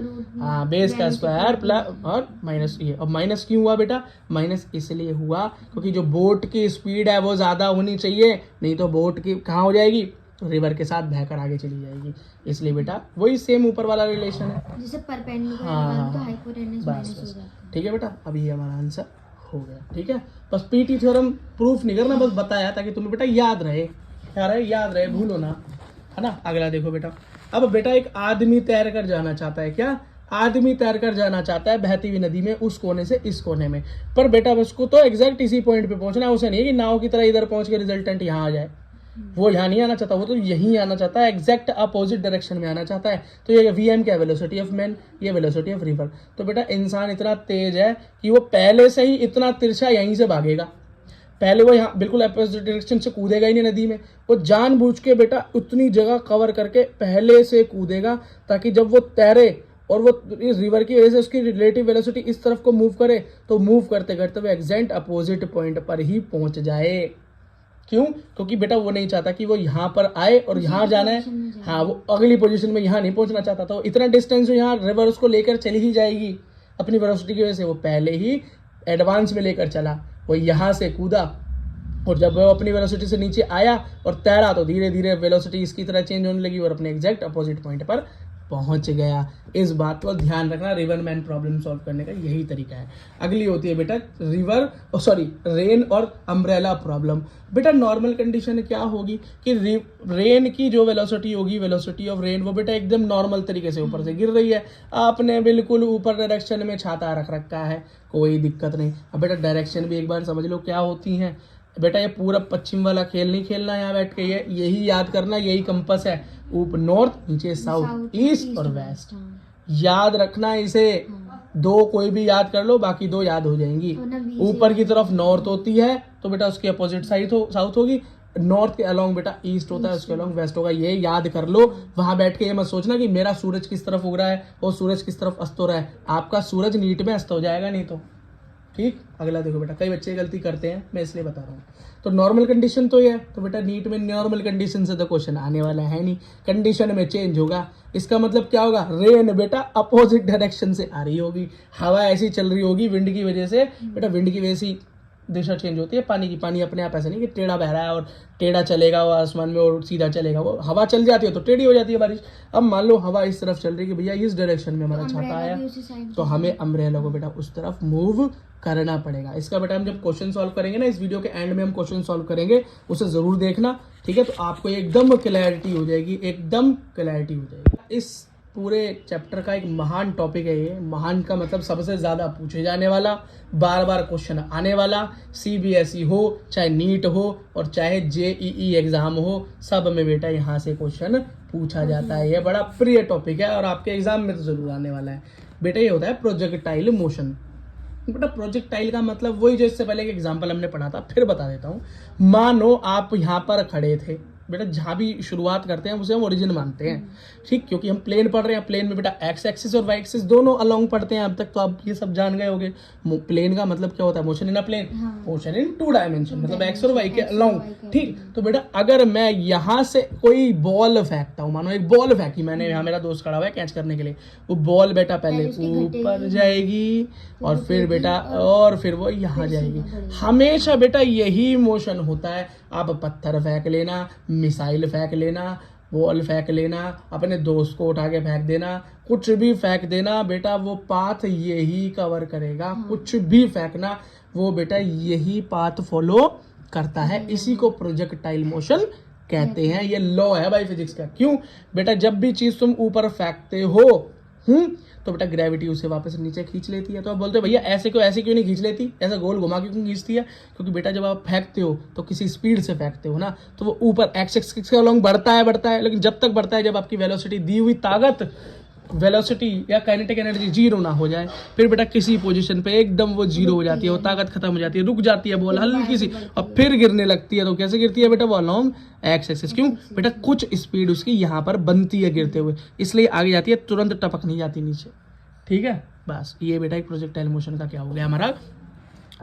बेस का स्क्वायर प्लस और माइनस ये। और माइनस क्यों हुआ बेटा, माइनस इसलिए हुआ क्योंकि जो बोट की स्पीड है वो ज़्यादा होनी चाहिए, नहीं तो बोट की कहाँ हो जाएगी, रिवर के साथ बहकर आगे चली जाएगी। इसलिए बेटा वही सेम ऊपर वाला रिलेशन है, जैसे परपेंडिकुलर तो हाइपोटेनस माइनस हो जाता है। ठीक है बेटा, अब ये हमारा आंसर हो गया, ठीक है। बस पीटी थ्योरम प्रूफ नहीं करना, बस बताया ताकि तुम्हें बेटा याद रहे, क्या रहे, याद रहे, भूलो ना, है ना। अगला देखो बेटा, अब बेटा एक आदमी तैर कर जाना चाहता है, क्या आदमी तैर कर जाना चाहता है बहती हुई नदी में उस कोने से इस कोने में, पर बेटा उसको तो एग्जैक्ट इसी पॉइंट पे पहुंचना है, उसे नहीं है कि नाव की तरह इधर पहुंच के रिजल्टेंट यहाँ आ जाए, वो यहाँ नहीं आना चाहता, वो तो यहीं आना चाहता है, एग्जैक्ट अपोजिट डायरेक्शन में आना चाहता है। तो ये वीएम क्या है, वेलोसिटी ऑफ मैन, ये वेलोसिटी ऑफ रिवर। तो बेटा इंसान इतना तेज है कि वो पहले से ही इतना तिरछा यहीं से भागेगा, पहले वो यहाँ बिल्कुल अपोजिट डायरेक्शन से कूदेगा ही नहीं नदी में, वो जानबूझ के बेटा उतनी जगह कवर करके पहले से कूदेगा ताकि जब वो तैरे और वो इस रिवर की वजह से उसकी रिलेटिव वेलोसिटी इस तरफ को मूव करे, तो मूव करते करते वो एग्जैक्ट अपोजिट पॉइंट पर ही पहुंच जाए। क्यों, क्योंकि बेटा वो नहीं चाहता कि वो यहाँ पर आए और यहाँ जाना है, हाँ वो अगली पोजीशन में यहाँ नहीं पहुँचना चाहता, तो इतना डिस्टेंस यहाँ रिवर उसको लेकर चली ही जाएगी अपनी वेलोसिटी की वजह से, वो पहले ही एडवांस में लेकर चला, वो यहाँ से कूदा, और जब वो अपनी वेलोसिटी से नीचे आया और तैरा तो धीरे धीरे वेलोसिटी इसकी तरह चेंज होने लगी और अपने एग्जैक्ट अपोजिट पॉइंट पर पहुंच गया। इस बात को ध्यान रखना, रिवर मैन प्रॉब्लम सॉल्व करने का यही तरीका है। अगली होती है बेटा रेन और अम्ब्रेला प्रॉब्लम। बेटा नॉर्मल कंडीशन क्या होगी कि रेन की जो वेलोसिटी होगी, वेलोसिटी ऑफ रेन, वो बेटा एकदम नॉर्मल तरीके से ऊपर से गिर रही है, आपने बिल्कुल ऊपर डायरेक्शन में छाता रख रखा है, कोई दिक्कत नहीं। अब बेटा डायरेक्शन भी एक बार समझ लो क्या होती हैं बेटा, ये पूरा पश्चिम वाला खेल नहीं खेलना यहाँ बैठ के, ये यही याद करना, यही कंपस है, ऊपर नॉर्थ, नीचे साउथ, ईस्ट और वेस्ट, याद रखना इसे। 2 कोई भी याद कर लो, बाकी 2 याद हो जाएंगी। ऊपर की तरफ नॉर्थ होती है तो बेटा उसकी अपोजिट साइड साउथ होगी, नॉर्थ के अलोंग बेटा ईस्ट होता है, उसके अलोंग वेस्ट होगा, ये याद कर लो। वहां बैठ के ये मत सोचना कि मेरा सूरज किस तरफ उग रहा है और सूरज किस तरफ अस्त हो रहा है, आपका सूरज नीट में अस्त हो जाएगा नहीं तो, ठीक। अगला देखो बेटा, कई बच्चे गलती करते हैं, मैं इसलिए बता रहा हूँ। तो नॉर्मल कंडीशन तो ये है, तो बेटा नीट में नॉर्मल कंडीशन से तो क्वेश्चन आने वाला है नहीं, कंडीशन में चेंज होगा। इसका मतलब क्या होगा, रेन बेटा अपोजिट डायरेक्शन से आ रही होगी, हवा ऐसी चल रही होगी विंड की वजह से, बेटा विंड की वजह से दिशा चेंज होती है पानी की। पानी अपने आप ऐसा नहीं कि टेढ़ा बह रहा है और टेढ़ा चलेगा वो आसमान में और सीधा चलेगा, वो हवा चल जाती है तो टेढ़ी हो जाती है बारिश। अब मान लो हवा इस तरफ चल रही है कि भैया इस डायरेक्शन में हमारा छाता आया, तो हमें अम्ब्रेला को बेटा उस तरफ मूव करना पड़ेगा। इसका बेटा हम जब क्वेश्चन सॉल्व करेंगे ना, इस वीडियो के एंड में हम क्वेश्चन सॉल्व करेंगे, उसे जरूर देखना, ठीक है। तो आपको एकदम क्लैरिटी हो जाएगी, एकदम क्लैरिटी हो जाएगी। इस पूरे चैप्टर का एक महान टॉपिक है ये, महान का मतलब सबसे ज़्यादा पूछे जाने वाला, बार बार क्वेश्चन आने वाला, CBSE हो चाहे नीट हो और चाहे JEE एग्ज़ाम हो, सब में बेटा यहाँ से क्वेश्चन पूछा जाता है। ये बड़ा प्रिय टॉपिक है और आपके एग्ज़ाम में तो ज़रूर आने वाला है बेटा। ये होता है प्रोजेक्टाइल मोशन। बेटा प्रोजेक्टाइल का मतलब वही जो इससे पहले एक एग्जाम्पल हमने पढ़ा था, फिर बता देता हूँ। मानो आप यहाँ पर खड़े थे बेटा, जहाँ भी शुरुआत करते हैं उसे हम ओरिजिन मानते हैं, ठीक, क्योंकि हम प्लेन पढ़ रहे हैं। प्लेन में बेटा एक्स एक्सिस और वाई एक्सिस दोनों अलोंग पढ़ते हैं अब तक, तो आप ये सब जान गए होंगे। प्लेन का मतलब क्या होता है, motion in a plane, motion in 2 dimension, मतलब एक्स और वाई के अलोंग, ठीक। तो बेटा अगर मैं यहाँ से कोई बॉल फेंकता हूँ, मानो एक बॉल फेंकी मैंने, यहाँ मेरा दोस्त खड़ा हुआ है कैच करने के लिए, वो बॉल बेटा पहले ऊपर जाएगी और फिर बेटा और फिर वो यहाँ जाएगी। हमेशा बेटा यही मोशन होता है। आप पत्थर फेंक लेना, मिसाइल फेंक लेना, बॉल फेंक लेना, अपने दोस्त को उठा के फेंक देना, कुछ भी फेंक देना बेटा, वो पाथ यही कवर करेगा। कुछ भी फेंकना वो बेटा यही पाथ फॉलो करता है। इसी को प्रोजेक्टाइल मोशन कहते हैं। ये लॉ है भाई फिजिक्स का। क्यों बेटा, जब भी चीज तुम ऊपर फेंकते हो तो बेटा ग्रेविटी उसे वापस नीचे खींच लेती है। तो आप बोलते हो भैया ऐसे क्यों नहीं खींच लेती, ऐसा गोल घुमा के क्यों खींचती है? क्योंकि बेटा जब आप फेंकते हो तो किसी स्पीड से फेंकते हो ना, तो वो ऊपर एक्स एक्सिस के अलोंग बढ़ता है, लेकिन जब तक बढ़ता है जब आपकी वेलोसिटी दी हुई ताकत, वेलोसिटी या काइनेटिक एनर्जी जीरो ना हो जाए, फिर बेटा किसी पोजीशन पे एकदम वो जीरो हो जाती है, वो ताकत खत्म हो जाती है, रुक जाती है बॉल हल्की सी और फिर गिरने लगती है। तो कैसे गिरती है बेटा, वो अलोंग एक्स एक्सिस। क्यों बेटा, कुछ स्पीड उसकी यहाँ पर बनती है गिरते हुए, इसलिए आगे जाती है, तुरंत टपक नहीं जाती नीचे, ठीक है। बस ये बेटा एक प्रोजेक्टाइल मोशन का क्या हो गया, हमारा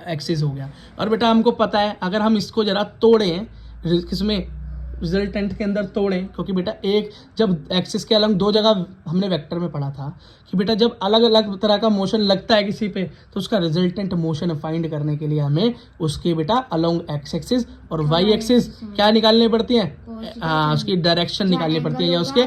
एक्सिस हो गया। और बेटा हमको पता है अगर हम इसको जरा तोड़ें, किसमें, रिजल्टेंट के अंदर तोड़ें, क्योंकि बेटा एक जब एक्सिस के अलग 2 जगह हमने वेक्टर में पढ़ा था कि बेटा जब अलग अलग तरह का मोशन लगता है किसी पे, तो उसका रिजल्टेंट मोशन फाइंड करने के लिए हमें उसके बेटा अलोंग एक्स एक्सिस और वाई एक्सिस क्या निकालनी पड़ती है, उसकी डायरेक्शन निकालनी पड़ती है या उसके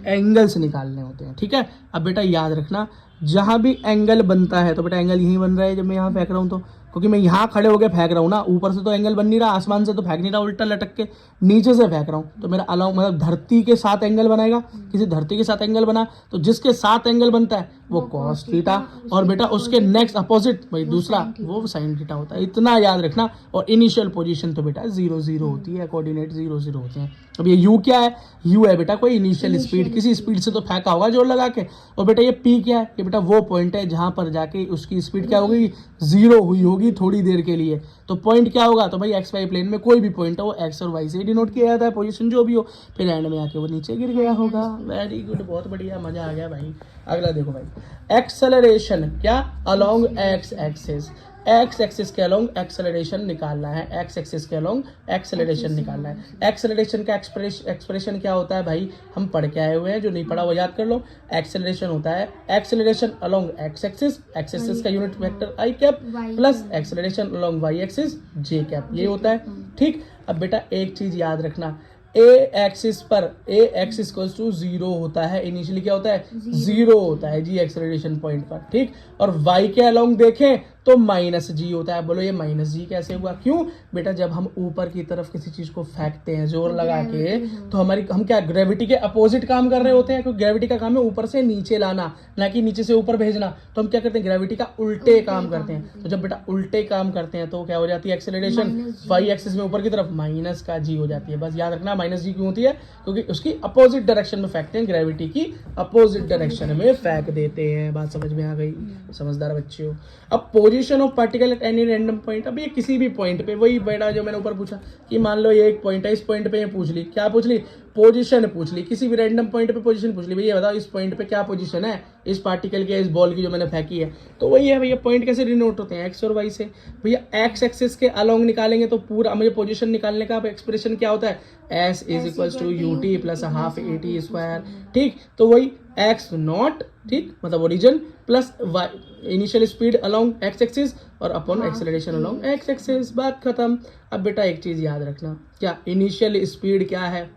एंगल्स निकालने होते हैं, ठीक है। अब बेटा याद रखना, जहां भी एंगल बनता है, तो बेटा एंगल यही बन रहा है जब मैं यहाँ फेंक रहा हूँ, तो क्योंकि मैं यहाँ खड़े होकर फेंक रहा हूँ ना, ऊपर से तो एंगल बन नहीं रहा, आसमान से तो फेंक नहीं रहा, उल्टा लटक के नीचे से फेंक रहा हूँ, तो मेरा अलाउ मतलब धरती के साथ एंगल बनाएगा, किसी धरती के साथ एंगल बना, तो जिसके साथ एंगल बनता है वो कॉस थीटा, और बेटा उसके नेक्स्ट अपोजिट भाई दूसरा वो साइन थीटा होता है। इतना याद रखना। और इनिशियल पोजीशन तो बेटा 0 0 होती है, कोऑर्डिनेट 0 0 होते हैं। अब ये यू क्या है, यू है बेटा कोई इनिशियल स्पीड, किसी स्पीड से तो फेंका होगा जोर लगा के। और बेटा ये पी क्या है, ये बेटा वो पॉइंट है जहां पर जाके उसकी स्पीड क्या होगी, 0 हुई होगी थोड़ी देर के लिए। तो पॉइंट क्या होगा, तो भाई एक्स वाई प्लेन में कोई भी पॉइंट है वो एक्स और वाई से डिनोट किया जाता है, पोजीशन जो भी हो, फिर एंड में आके वो नीचे गिर गया होगा। वेरी गुड, बहुत बढ़िया, मजा आ गया भाई। अगला देखो भाई, एक्सेलरेशन क्या, along X axis, X axis के अलोंग एक्सेलरेशन निकालना है, एक्स एक्सिस के अलोंग एक्सेलरेशन निकालना है। एक्सेलरेशन का एक्सप्रेशन क्या होता है भाई, हम पढ़ के आए हुए हैं, जो नहीं पढ़ा वो याद कर लो। एक्सेलरेशन होता है acceleration along X axis, X axis का unit vector I cap plus acceleration along Y axis J cap, ये होता है, ठीक। अब बेटा एक चीज याद रखना, ए एक्सिस पर ए एक्सिस इक्वल्स टू 0 होता है, इनिशियली क्या होता है 0 होता है जी एक्सेलरेशन पॉइंट पर, ठीक। और वाई के अलोंग देखें तो माइनस जी होता है। बोलो ये माइनस जी कैसे हुआ, क्यों बेटा, जब हम ऊपर की तरफ किसी चीज को फेंकते हैं जोर लगा के, तो हम क्या ग्रेविटी के अपोजिट काम कर रहे होते हैं, क्योंकि ग्रेविटी का काम है ऊपर से नीचे लाना, ना कि नीचे से ऊपर भेजना। तो हम क्या करते हैं, ग्रेविटी का उल्टे काम करते हैं। तो जब बेटा उल्टे काम करते हैं तो क्या हो जाती है, एक्सेलरेशन वाई एक्सिस में ऊपर की तरफ माइनस का जी हो जाती है। बस याद रखना माइनस जी क्यों होती है, क्योंकि उसकी अपोजिट डायरेक्शन में फेंकते हैं, ग्रेविटी की अपोजिट डायरेक्शन में फेंक देते हैं। बात समझ में आ गई समझदार बच्चे हो। अब position of particle at any random point. अब ये किसी भी पॉइंट पे, वही बेटा जो मैंने ऊपर पूछा कि मान लो ये एक पॉइंट है, इस पॉइंट पे ये पूछ ली, क्या पूछ ली, पोजीशन पूछ ली, किसी भी रैंडम पॉइंट पे पोजीशन पूछ ली, भैया बताओ इस पॉइंट पे क्या पोजीशन है इस पार्टिकल की, इस बॉल की जो मैंने फेंकी है। तो वही है भैया, पॉइंट कैसे डिनोट होते हैं, एक्स और वाई से। भैया एक्स एक्सिस के अलोंग निकालेंगे तो पूरा मुझे पोजीशन निकालने का एक्सप्रेशन क्या होता है, S is equal to U T plus half A T square. ठीक, तो वही एक्स नॉट, ठीक, मतलब origin plus Y initial speed along X axis और upon acceleration along X axis, बात खत्म। अब बेटा एक चीज याद रखना, क्या इनिशियल स्पीड क्या है,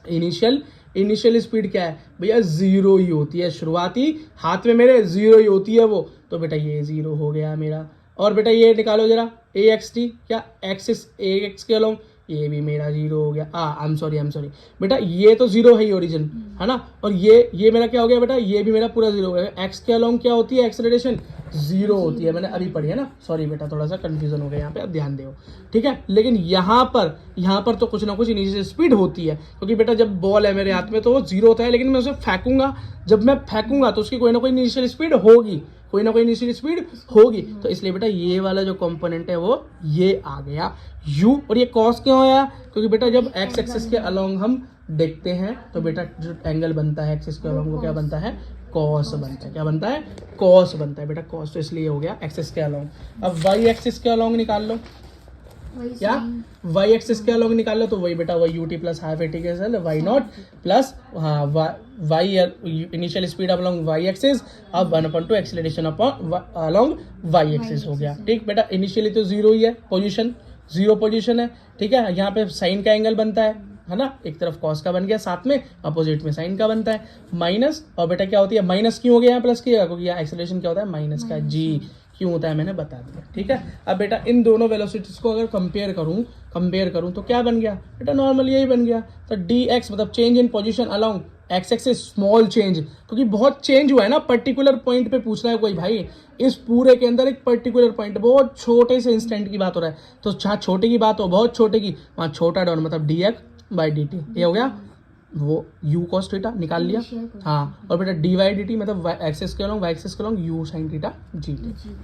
इनिशियल स्पीड क्या है भैया, जीरो ही होती है, शुरुआती हाथ में मेरे जीरो ही होती है वो, तो बेटा ये जीरो हो गया मेरा। और बेटा ये निकालो जरा ए एक्स टी, क्या एक्सिस ए एक्स के अलोंग, ये भी मेरा जीरो हो गया। आई एम सॉरी बेटा, ये तो जीरो है ही ओरिजिन, है ना, और ये मेरा क्या हो गया बेटा, ये भी मेरा पूरा जीरो हो गया। एक्स के अलोंग क्या होती है, एक्सेलरेशन जीरो होती है, मैंने अभी पढ़ी है ना, सॉरी बेटा थोड़ा सा कंफ्यूजन हो गया यहाँ पे, अब ध्यान दो, ठीक है। लेकिन यहाँ पर तो कुछ ना कुछ इनिशियल स्पीड होती है, क्योंकि बेटा जब बॉल है मेरे हाथ में तो वो जीरो होता है, लेकिन मैं उसे फेंकूंगा, जब मैं फेंकूंगा तो उसकी कोई ना कोई इनिशियल स्पीड होगी, तो इसलिए बेटा ये वाला जो कंपोनेंट है वो ये आ गया u। और ये कॉस क्यों आया, क्योंकि बेटा जब एक्स एक्सिस के अलोंग हम देखते हैं तो बेटा जो एंगल बनता है एक्सिस के अलोंग वो क्या बनता है, कॉस बनता है। क्या बनता है, कॉस बनता है बेटा, कॉस, तो इसलिए हो गया एक्सिस के अलोंग। अब वाई एक्सिस के अलोंग निकाल लो, क्या वाई एक्सिस के अलोंग निकाल लो, तो वही बेटा वही U T plus half A T के साथ Y naught plus Y initial speed along Y axis, अब 1/2 एक्सेलरेशन अलोंग वाई एक्सिस हो गया। ठीक बेटा, इनिशियली तो जीरो ही है, पोजीशन जीरो पोजीशन है, ठीक है। यहाँ पे साइन का एंगल बनता है ना, एक तरफ कॉस का बन गया, साथ में अपोजिट में साइन का बनता है माइनस, और बेटा क्या होती है माइनस क्यों हो गया यहाँ प्लस किया, क्योंकि यहाँ एक्सेलरेशन क्या होता है माइनस का जी, क्यों होता है मैंने बता दिया, ठीक है। अब बेटा इन दोनों वेलोसिटीज को अगर कंपेयर करूं तो क्या बन गया बेटा, नॉर्मल यही बन गया। तो डी एक्स मतलब change in position along X axis, small change, क्योंकि बहुत चेंज हुआ है ना, पर्टिकुलर पॉइंट पे पूछ रहा है कोई भाई, इस पूरे के अंदर एक पर्टिकुलर पॉइंट, बहुत छोटे से इंस्टेंट की बात हो रहा है, तो जहाँ छोटे की बात हो बहुत छोटे की, वहाँ छोटा डाउन मतलब D x by D T, ये हो गया वो u cos थीटा निकाल लिया, हाँ, और बेटा डी वाई डी टी मतलब एक्सिस के अलोंग वाई एक्सिस के along u sine theta G T.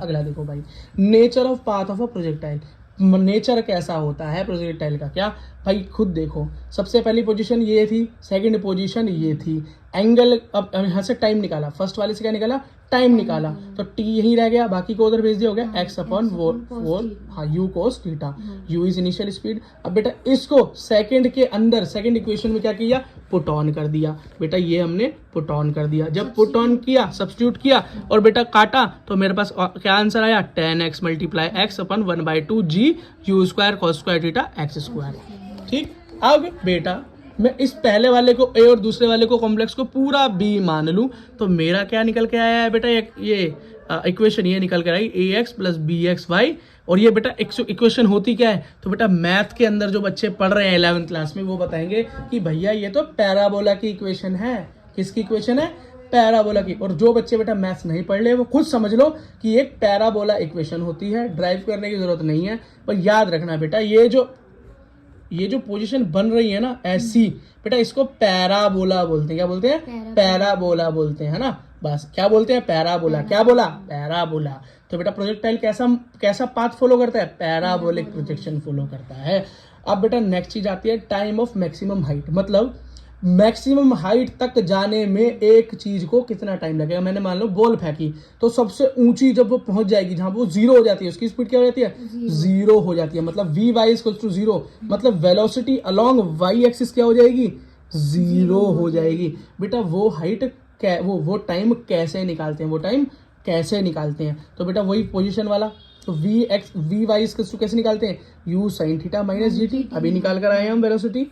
अगला देखो भाई, nature of path of a projectile, nature कैसा होता है प्रोजेक्टाइल का, क्या भाई खुद देखो, सबसे पहली पोजीशन ये थी, सेकंड पोजीशन ये थी, एंगल, अब यहाँ से टाइम निकाला, फर्स्ट वाले से क्या निकाला, टाइम निकाला, तो टी यहीं रह गया, बाकी को उधर भेज दिया, हो गया एक्स अपॉन फोर, हाँ you cos theta, you is initial speed. अब बेटा इसको सेकंड के अंदर सेकंड इक्वेशन में क्या किया, पुट ऑन कर दिया, बेटा ये हमने पुट ऑन कर दिया, जब पुट ऑन किया सब्स्टिट्यूट किया और बेटा काटा तो मेरे पास क्या आंसर आया, 10x multiply X upon 1/2 G U square cos square theta X square. ठीक, अब बेटा मैं इस पहले वाले को ए और दूसरे वाले को कॉम्प्लेक्स को पूरा बी मान लूं तो मेरा क्या निकल के आया है बेटा, ये इक्वेशन ये निकल कर आई A X plus B X Y. और ये बेटा इक्वेशन होती क्या है, तो बेटा मैथ के अंदर जो बच्चे पढ़ रहे हैं 11th क्लास में वो बताएंगे कि भैया ये तो पैराबोला की इक्वेशन है। किसकी इक्वेशन है, पैराबोला की। और जो बच्चे बेटा मैथ्स नहीं पढ़ ले वो खुद समझ लो कि एक पैराबोला इक्वेशन होती है, ड्राइव करने की जरूरत नहीं है। पर याद रखना बेटा ये जो पोजीशन बन रही है ना ऐसी, बेटा इसको पैराबोला बोलते हैं। क्या बोलते हैं, पैराबोला बोलते हैं, है ना, बस क्या बोलते हैं, पैराबोला। क्या बोला, पैराबोला। तो बेटा प्रोजेक्टाइल कैसा पाथ फॉलो करता है, पैराबोलिक प्रोजेक्शन फॉलो करता है। अब बेटा नेक्स्ट चीज आती है टाइम ऑफ मैक्सिमम हाइट, मतलब मैक्सिमम हाइट तक जाने में एक चीज को कितना टाइम लगेगा। मैंने मान लो बॉल फेंकी तो सबसे ऊंची जब वो पहुंच जाएगी जहां वो जीरो हो जाती है, उसकी स्पीड क्या हो जाती है, जीरो हो जाती है। मतलब V Y equals to zero, मतलब वेलोसिटी अलोंग वाई एक्सिस क्या हो जाएगी, जीरो हो जाएगी। बेटा वो हाइट वो टाइम कैसे निकालते हैं, तो बेटा वही पोजीशन वाला, तो वी वाई इक्वल्स टू कैसे निकालते हैं, you sine theta minus G T, अभी निकाल कर आए हम वेलोसिटी,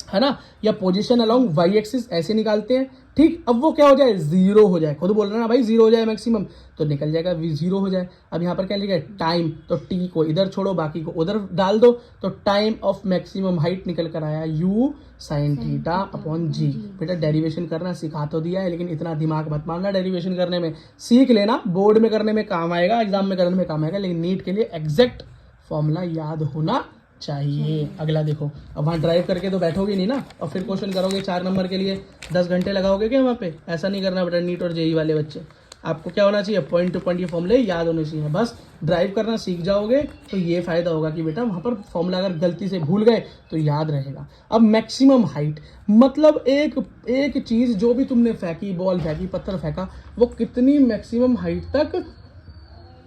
है ना, या पोजीशन अलोंग वाई एक्सिस ऐसे निकालते हैं। ठीक, अब वो क्या हो जाए, जीरो हो जाए, खुद बोल रहे ना भाई जीरो हो जाए मैक्सिमम, तो निकल जाएगा वी जीरो हो जाए। अब यहाँ पर क्या लिखा है, टाइम, तो टी को इधर छोड़ो बाकी को उधर डाल दो, तो टाइम ऑफ मैक्सिमम हाइट निकल कर आया यू साइन थीटा अपॉन जी। बेटा डेरिवेशन करना सिखा तो दिया है, लेकिन इतना दिमाग मत मारना डेरिवेशन करने में, सीख लेना, बोर्ड में करने में काम आएगा, एग्जाम में करने में काम आएगा, लेकिन नीट के लिए एग्जैक्ट फॉर्मूला याद होना चाहिए। अगला देखो, अब वहाँ ड्राइव करके तो बैठोगे नहीं ना, और फिर क्वेश्चन करोगे 4 नंबर के लिए 10 घंटे लगाओगे क्या वहाँ पे, ऐसा नहीं करना बेटा नीट और जेई वाले बच्चे। आपको क्या होना चाहिए, पॉइंट टू पॉइंट ये फॉर्मूले याद होने चाहिए। बस ड्राइव करना सीख जाओगे तो ये फायदा होगा कि बेटा वहाँ पर फॉर्मूला अगर गलती से भूल गए तो याद रहेगा। अब मैक्सिमम हाइट मतलब एक चीज़ जो भी तुमने फेंकी, बॉल फेंकी, पत्थर फेंका, वो कितनी मैक्सिमम हाइट तक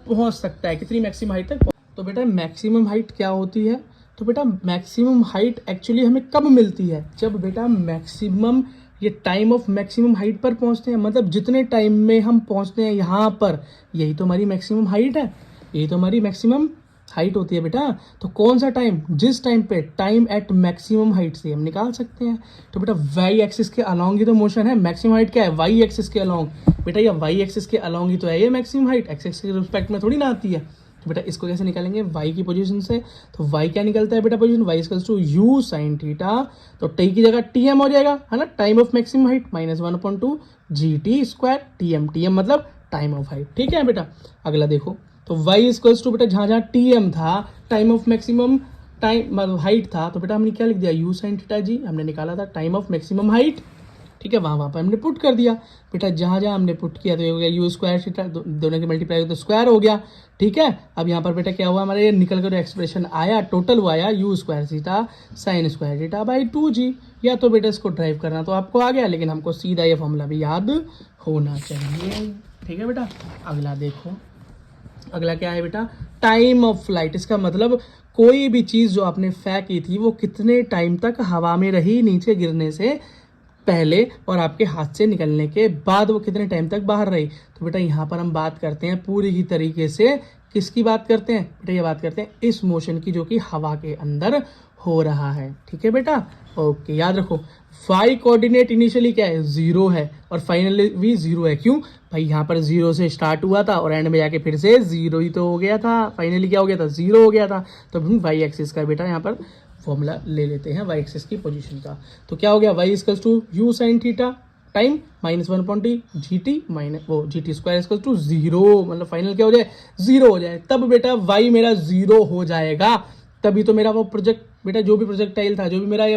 पहुँच सकता है, कितनी मैक्सिमम हाइट तक। तो बेटा मैक्सिमम हाइट क्या होती है, तो बेटा मैक्सिमम हाइट एक्चुअली हमें कब मिलती है, जब बेटा मैक्सिमम ये टाइम ऑफ मैक्सिमम हाइट पर पहुंचते हैं, मतलब जितने टाइम में हम पहुंचते हैं यहाँ पर, यही तो हमारी मैक्सिमम हाइट है, यही तो हमारी मैक्सिमम हाइट होती है बेटा। तो कौन सा टाइम, जिस टाइम पे टाइम एट मैक्सिमम हाइट से हम निकाल सकते हैं। तो बेटा वाई एक्सिस के अलोंग ही तो मोशन है, मैक्सिमम हाइट क्या है, वाई एक्सिस के अलोंग। बेटा ये वाई एक्सिस के अलोंग ही तो है ये मैक्सिमम हाइट, एक्स एक्सिस के रिस्पेक्ट में थोड़ी ना आती है। तो बेटा इसको कैसे निकालेंगे, y की पोजीशन से। तो y क्या निकलता है बेटा position, y equals to u sin theta. तो t की जगह tm हो जाएगा, है ना, time of maximum height minus 1/2 gt square tm, tm मतलब टाइम ऑफ हाइट। ठीक है बेटा, अगला देखो, तो y इक्वल्स टू बेटा जहाँ जहाँ tm था, time of maximum time height था, तो बेटा हमने क्या लिख दिया, u sin थीटा जी, हमने निकाला था टाइम ऑफ मैक्सिमम हाइट। ठीक है, वहाँ पर हमने पुट कर दिया बेटा, जहाँ जहाँ हमने पुट किया तो ये हो गया यू स्क्वायर थीटा, दोनों के मल्टीप्लाई तो स्क्वायर हो गया। ठीक है, अब यहाँ पर बेटा क्या हुआ, हमारे ये निकल कर एक्सप्रेशन आया, टोटल वो आया you square theta sine square theta by 2g। या तो बेटा इसको ड्राइव करना तो आपको आ गया, लेकिन हमको सीधा ये फॉर्मूला भी याद होना चाहिए। ठीक है बेटा, अगला देखो, अगला क्या है बेटा, टाइम ऑफ फ्लाइट। इसका मतलब कोई भी चीज़ जो आपने फेंकी थी वो कितने टाइम तक हवा में रही नीचे गिरने से पहले और आपके हाथ से निकलने के बाद वो कितने टाइम तक बाहर रही। तो बेटा यहाँ पर हम बात करते हैं पूरी ही तरीके से किसकी बात करते हैं बेटा, ये बात करते हैं इस मोशन की जो कि हवा के अंदर हो रहा है। ठीक है बेटा, ओके, याद रखो y कोऑर्डिनेट इनिशियली क्या है, 0 है और फाइनली भी 0 है। क्यों भाई, यहाँ पर 0 से स्टार्ट हुआ था और एंड में जाके फिर से 0 ही तो हो गया था, फाइनली क्या हो गया था, 0 हो गया था। तो हम y एक्सिस का बेटा यहाँ पर फॉर्मूला ले लेते हैं y एक्सिस की पोजीशन का। तो क्या हो गया, y equals to u sin theta time minus 1/2 gt minus वो gt स्क्वायर इक्वल्स टू 0, मतलब फाइनल क्या हो जाए, 0 हो जाए। तब बेटा y मेरा 0 हो जाएगा, तभी तो मेरा वो प्रोजेक्ट बेटा, जो भी प्रोजेक्टाइल था, जो भी मेरा ये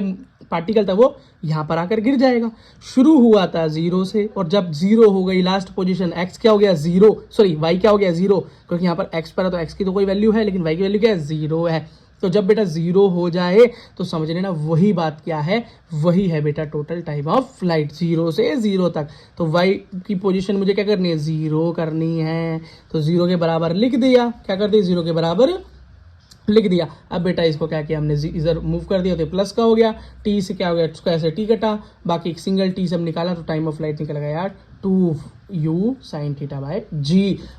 पार्टिकल था, वो यहाँ पर आकर गिर जाएगा। शुरू हुआ था 0 से और जब 0 हो गई लास्ट पोजीशन, x क्या हो गया 0, सॉरी y क्या हो गया 0, क्योंकि यहाँ पर x पर है तो x की तो कोई वैल्यू है, लेकिन y की वैल्यू क्या है, 0 है। तो जब बेटा 0 हो जाए तो समझ लेना वही बात क्या है, वही है बेटा टोटल टाइम ऑफ फ्लाइट, 0 से 0 तक। तो y की पोजीशन मुझे क्या करनी है, 0 करनी है। तो 0 के बराबर लिख दिया, क्या कर दिया, 0 के बराबर लिख दिया। अब बेटा इसको क्या किया हमने, इधर मूव कर दिया तो प्लस का हो गया, टी से क्या हो गया, स्क्वायर से टी कटा, बाकी एक सिंगल टी से हम निकाला तो टाइम ऑफ फ्लाइट निकल गया यार 2u sin theta by g।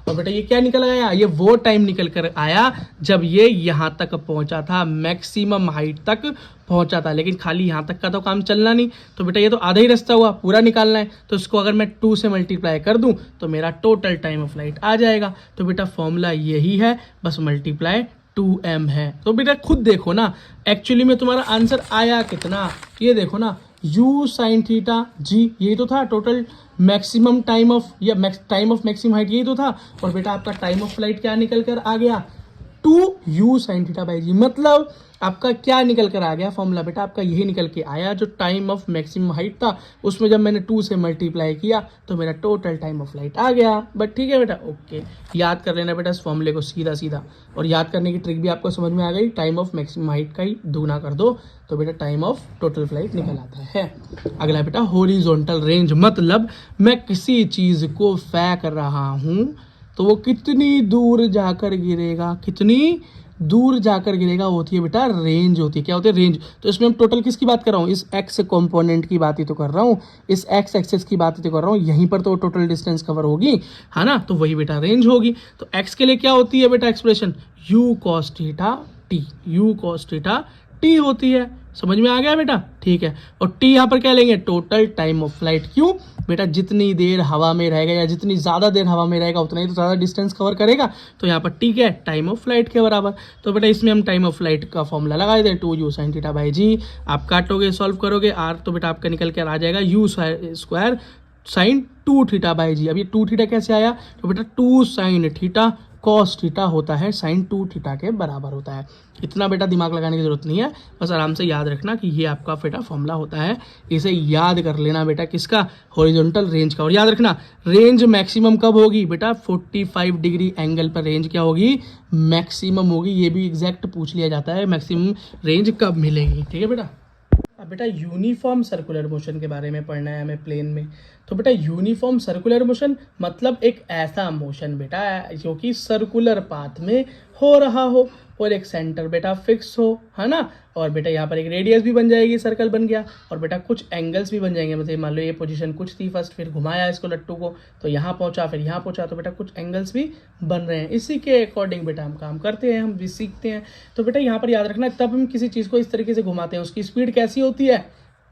और बेटा ये क्या निकल आया, ये वो टाइम निकल कर आया जब ये यहाँ तक पहुँचा था, मैक्सिमम हाइट तक पहुँचा था। लेकिन खाली यहाँ तक का तो काम चलना नहीं, तो बेटा ये तो आधा ही रास्ता हुआ, पूरा निकालना है। तो इसको अगर मैं 2 से मल्टीप्लाई कर दूँ तो मेरा टोटल टाइम ऑफ फ्लाइट आ जाएगा। तो बेटा फॉर्मूला यही है, बस मल्टीप्लाई 2m है। तो बेटा खुद देखो ना, एक्चुअली में तुम्हारा आंसर आया कितना, ये देखो ना, u sin थीटा g, यही तो था टोटल मैक्सिमम टाइम ऑफ या टाइम ऑफ मैक्सिमम हाइट, यही तो था। और बेटा आपका टाइम ऑफ फ्लाइट क्या निकल कर आ गया, 2u sin थीटा बाई जी। मतलब आपका क्या निकल कर आ गया फॉर्मूला बेटा, आपका यही निकल के आया जो टाइम ऑफ मैक्सिमम हाइट था, उसमें जब मैंने 2 से मल्टीप्लाई किया तो मेरा टोटल टाइम ऑफ फ्लाइट आ गया। बट ठीक है बेटा, ओके, याद कर लेना बेटा इस फॉर्मूले को सीधा सीधा, और याद करने की ट्रिक भी आपको समझ में आ गई। टाइम ऑफ मैक्सिमम हाइट का ही दुगना कर दो तो बेटा टाइम ऑफ टोटल फ्लाइट निकल आता है। अगला बेटा हॉरिजॉन्टल रेंज, मतलब मैं किसी चीज़ को फेंक रहा हूँ तो वो कितनी दूर जाकर गिरेगा, कितनी दूर जाकर गिरेगा, होती है बेटा रेंज होती है। क्या होती है, रेंज। तो इसमें हम टोटल किसकी बात कर रहा हूँ, इस एक्स कंपोनेंट की बात ही तो कर रहा हूँ, इस एक्स एक्सेस की बात ही तो कर रहा हूँ। यहीं पर तो टोटल डिस्टेंस कवर होगी, है ना, तो वही बेटा रेंज होगी। तो एक्स के लिए क्या होती है बेटा expression, you cos theta T, you cos theta T होती है। समझ में आ गया बेटा, ठीक है। और टी यहाँ पर क्या लेंगे, टोटल टाइम ऑफ फ्लाइट। क्यों बेटा, जितनी देर हवा में रहेगा या जितनी ज़्यादा देर हवा में रहेगा उतना ही तो ज़्यादा डिस्टेंस कवर करेगा। तो यहाँ पर टी क्या है, टाइम ऑफ फ्लाइट के बराबर। तो बेटा इसमें हम टाइम ऑफ फ्लाइट का फॉर्मूला लगा दें, 2u sin थीटा बाई जी। आप काटोगे, सॉल्व करोगे, आर तो बेटा आपका निकल कर आ जाएगा u square sine 2 theta by G. अब ये 2 थीटा कैसे आया, तो बेटा 2 sin थीटा कॉस थीटा होता है साइन 2 थीटा के बराबर होता है। इतना बेटा दिमाग लगाने की जरूरत नहीं है, बस आराम से याद रखना कि ये आपका बेटा फॉर्मूला होता है। इसे याद कर लेना बेटा, किसका, हॉरिजॉन्टल रेंज का। और याद रखना रेंज मैक्सिमम कब होगी बेटा, 45 डिग्री एंगल पर रेंज क्या होगी, मैक्सिमम होगी। ये भी एग्जैक्ट पूछ लिया जाता है, मैक्सिमम रेंज कब मिलेगी, ठीक है बेटा। अब बेटा यूनिफॉर्म सर्कुलर मोशन के बारे में पढ़ना है हमें प्लेन में। तो बेटा यूनिफॉर्म सर्कुलर मोशन मतलब एक ऐसा मोशन बेटा जो कि सर्कुलर पाथ में हो रहा हो और एक सेंटर बेटा फिक्स हो, है ना। और बेटा यहाँ पर एक रेडियस भी बन जाएगी, सर्कल बन गया, और बेटा कुछ एंगल्स भी बन जाएंगे। मतलब मान लो ये पोजीशन कुछ थी फर्स्ट, फिर घुमाया इसको लट्टू को तो यहाँ पहुँचा, फिर यहाँ पहुँचा, तो बेटा कुछ एंगल्स भी बन रहे हैं। इसी के अकॉर्डिंग बेटा हम काम करते हैं, हम भी सीखते हैं। तो बेटा यहाँ पर याद रखना, तब हम किसी चीज़ को इस तरीके से घुमाते हैं, उसकी स्पीड कैसी होती है,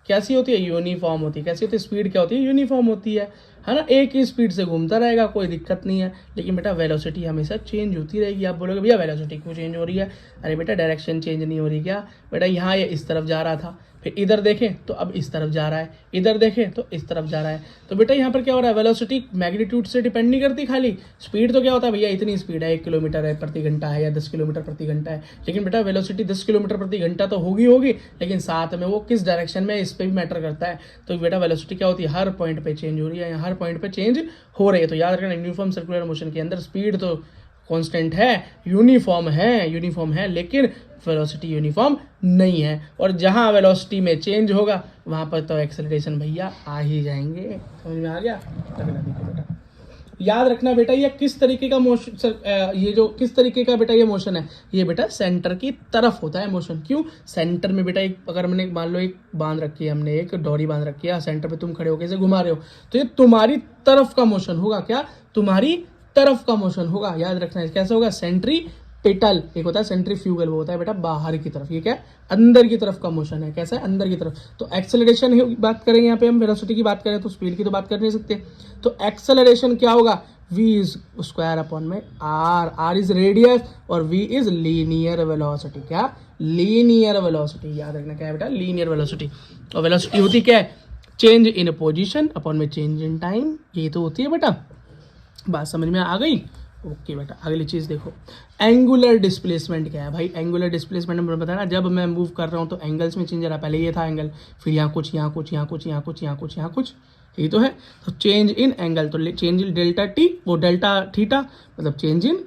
कैसी होती है, यूनिफॉर्म होती है। कैसी होती है, स्पीड क्या होती है, यूनिफॉर्म होती है ना। एक ही स्पीड से घूमता रहेगा, कोई दिक्कत नहीं है। लेकिन बेटा वेलोसिटी हमेशा चेंज होती रहेगी। आप बोलोगे भैया वेलोसिटी क्यों चेंज हो रही है, अरे बेटा डायरेक्शन चेंज नहीं हो रही क्या बेटा। यहाँ ये इस तरफ जा रहा था, फिर इधर देखें तो अब इस तरफ जा रहा है, इधर देखें तो इस तरफ जा रहा है। तो बेटा यहाँ पर क्या हो रहा है, वेलोसिटी मैग्नीट्यूड से डिपेंड नहीं करती खाली। स्पीड तो क्या होता है भैया, इतनी स्पीड है 1 किलोमीटर है प्रति घंटा है या 10 किलोमीटर प्रति घंटा है। लेकिन बेटा वेलोसिटी 10 किलोमीटर प्रति घंटा तो होगी, लेकिन साथ में वो किस डायरेक्शन में, इस पर भी मैटर करता है। तो बेटा वेलोसिटी क्या होती है, हर पॉइंट पे चेंज हो रही है, हर पॉइंट पे चेंज हो रही है। तो याद रखना यूनिफॉर्म सर्कुलर मोशन के अंदर स्पीड तो कांस्टेंट है, यूनिफॉर्म है, लेकिन वेलोसिटी यूनिफॉर्म नहीं है। और जहां वेलोसिटी में चेंज होगा वहां पर तो एक्सेलरेशन भैया आ ही जाएंगे। समझ में आ गया। अगला देखो बेटा, याद रखना बेटा ये किस तरीके का मोशन, ये जो किस तरीके का बेटा ये मोशन है, ये बेटा सेंटर की तरफ होता है मोशन। क्यों, सेंटर में बेटा एक, अगर मैंने मान लो एक बांध रखी है, हमने एक डोरी बांध रखी है, सेंटर पे तुम खड़े होकर इसे घुमा रहे हो, तो ये तुम्हारी तरफ का मोशन होगा। क्या, तुम्हारी तरफ का मोशन होगा। याद रखना है कैसे होगा, सेंट्रीपिटल, एक होता है सेंट्रीफ्यूगल, वो होता है बेटा बाहर की तरफ, ये क्या अंदर की तरफ का मोशन है। कैसा है, अंदर की तरफ। तो एक्सेलरेशन की बात करेंगे यहाँ पे हम, वेलोसिटी की बात करें तो स्पीड की तो बात कर नहीं सकते। तो एक्सेलरेशन क्या होगा, v इज स्क्वायर अपॉन में r इज रेडियस और v इज लीनियर वेलोसिटी। क्या, लीनियर वेलोसिटी। याद रखना क्या है बेटा, लीनियर वेलोसिटी। और वेलोसिटी होती क्या है, चेंज इन पोजीशन अपॉन में चेंज इन टाइम, ये तो होती है बेटा। बात समझ में आ गई। ओके बेटा, अगली चीज़ देखो, एंगुलर डिस्प्लेसमेंट क्या है भाई। एंगुलर डिस्प्लेसमेंट में बताया ना, जब मैं मूव कर रहा हूँ तो एंगल्स में चेंज आ रहा है। पहले ये था एंगल, फिर यहाँ कुछ, यहाँ कुछ, यहाँ कुछ, यहाँ कुछ, यहाँ कुछ, यहाँ कुछ, यही तो है। तो चेंज इन एंगल, तो चेंज इन डेल्टा टी, वो डेल्टा थीटा, मतलब चेंज इन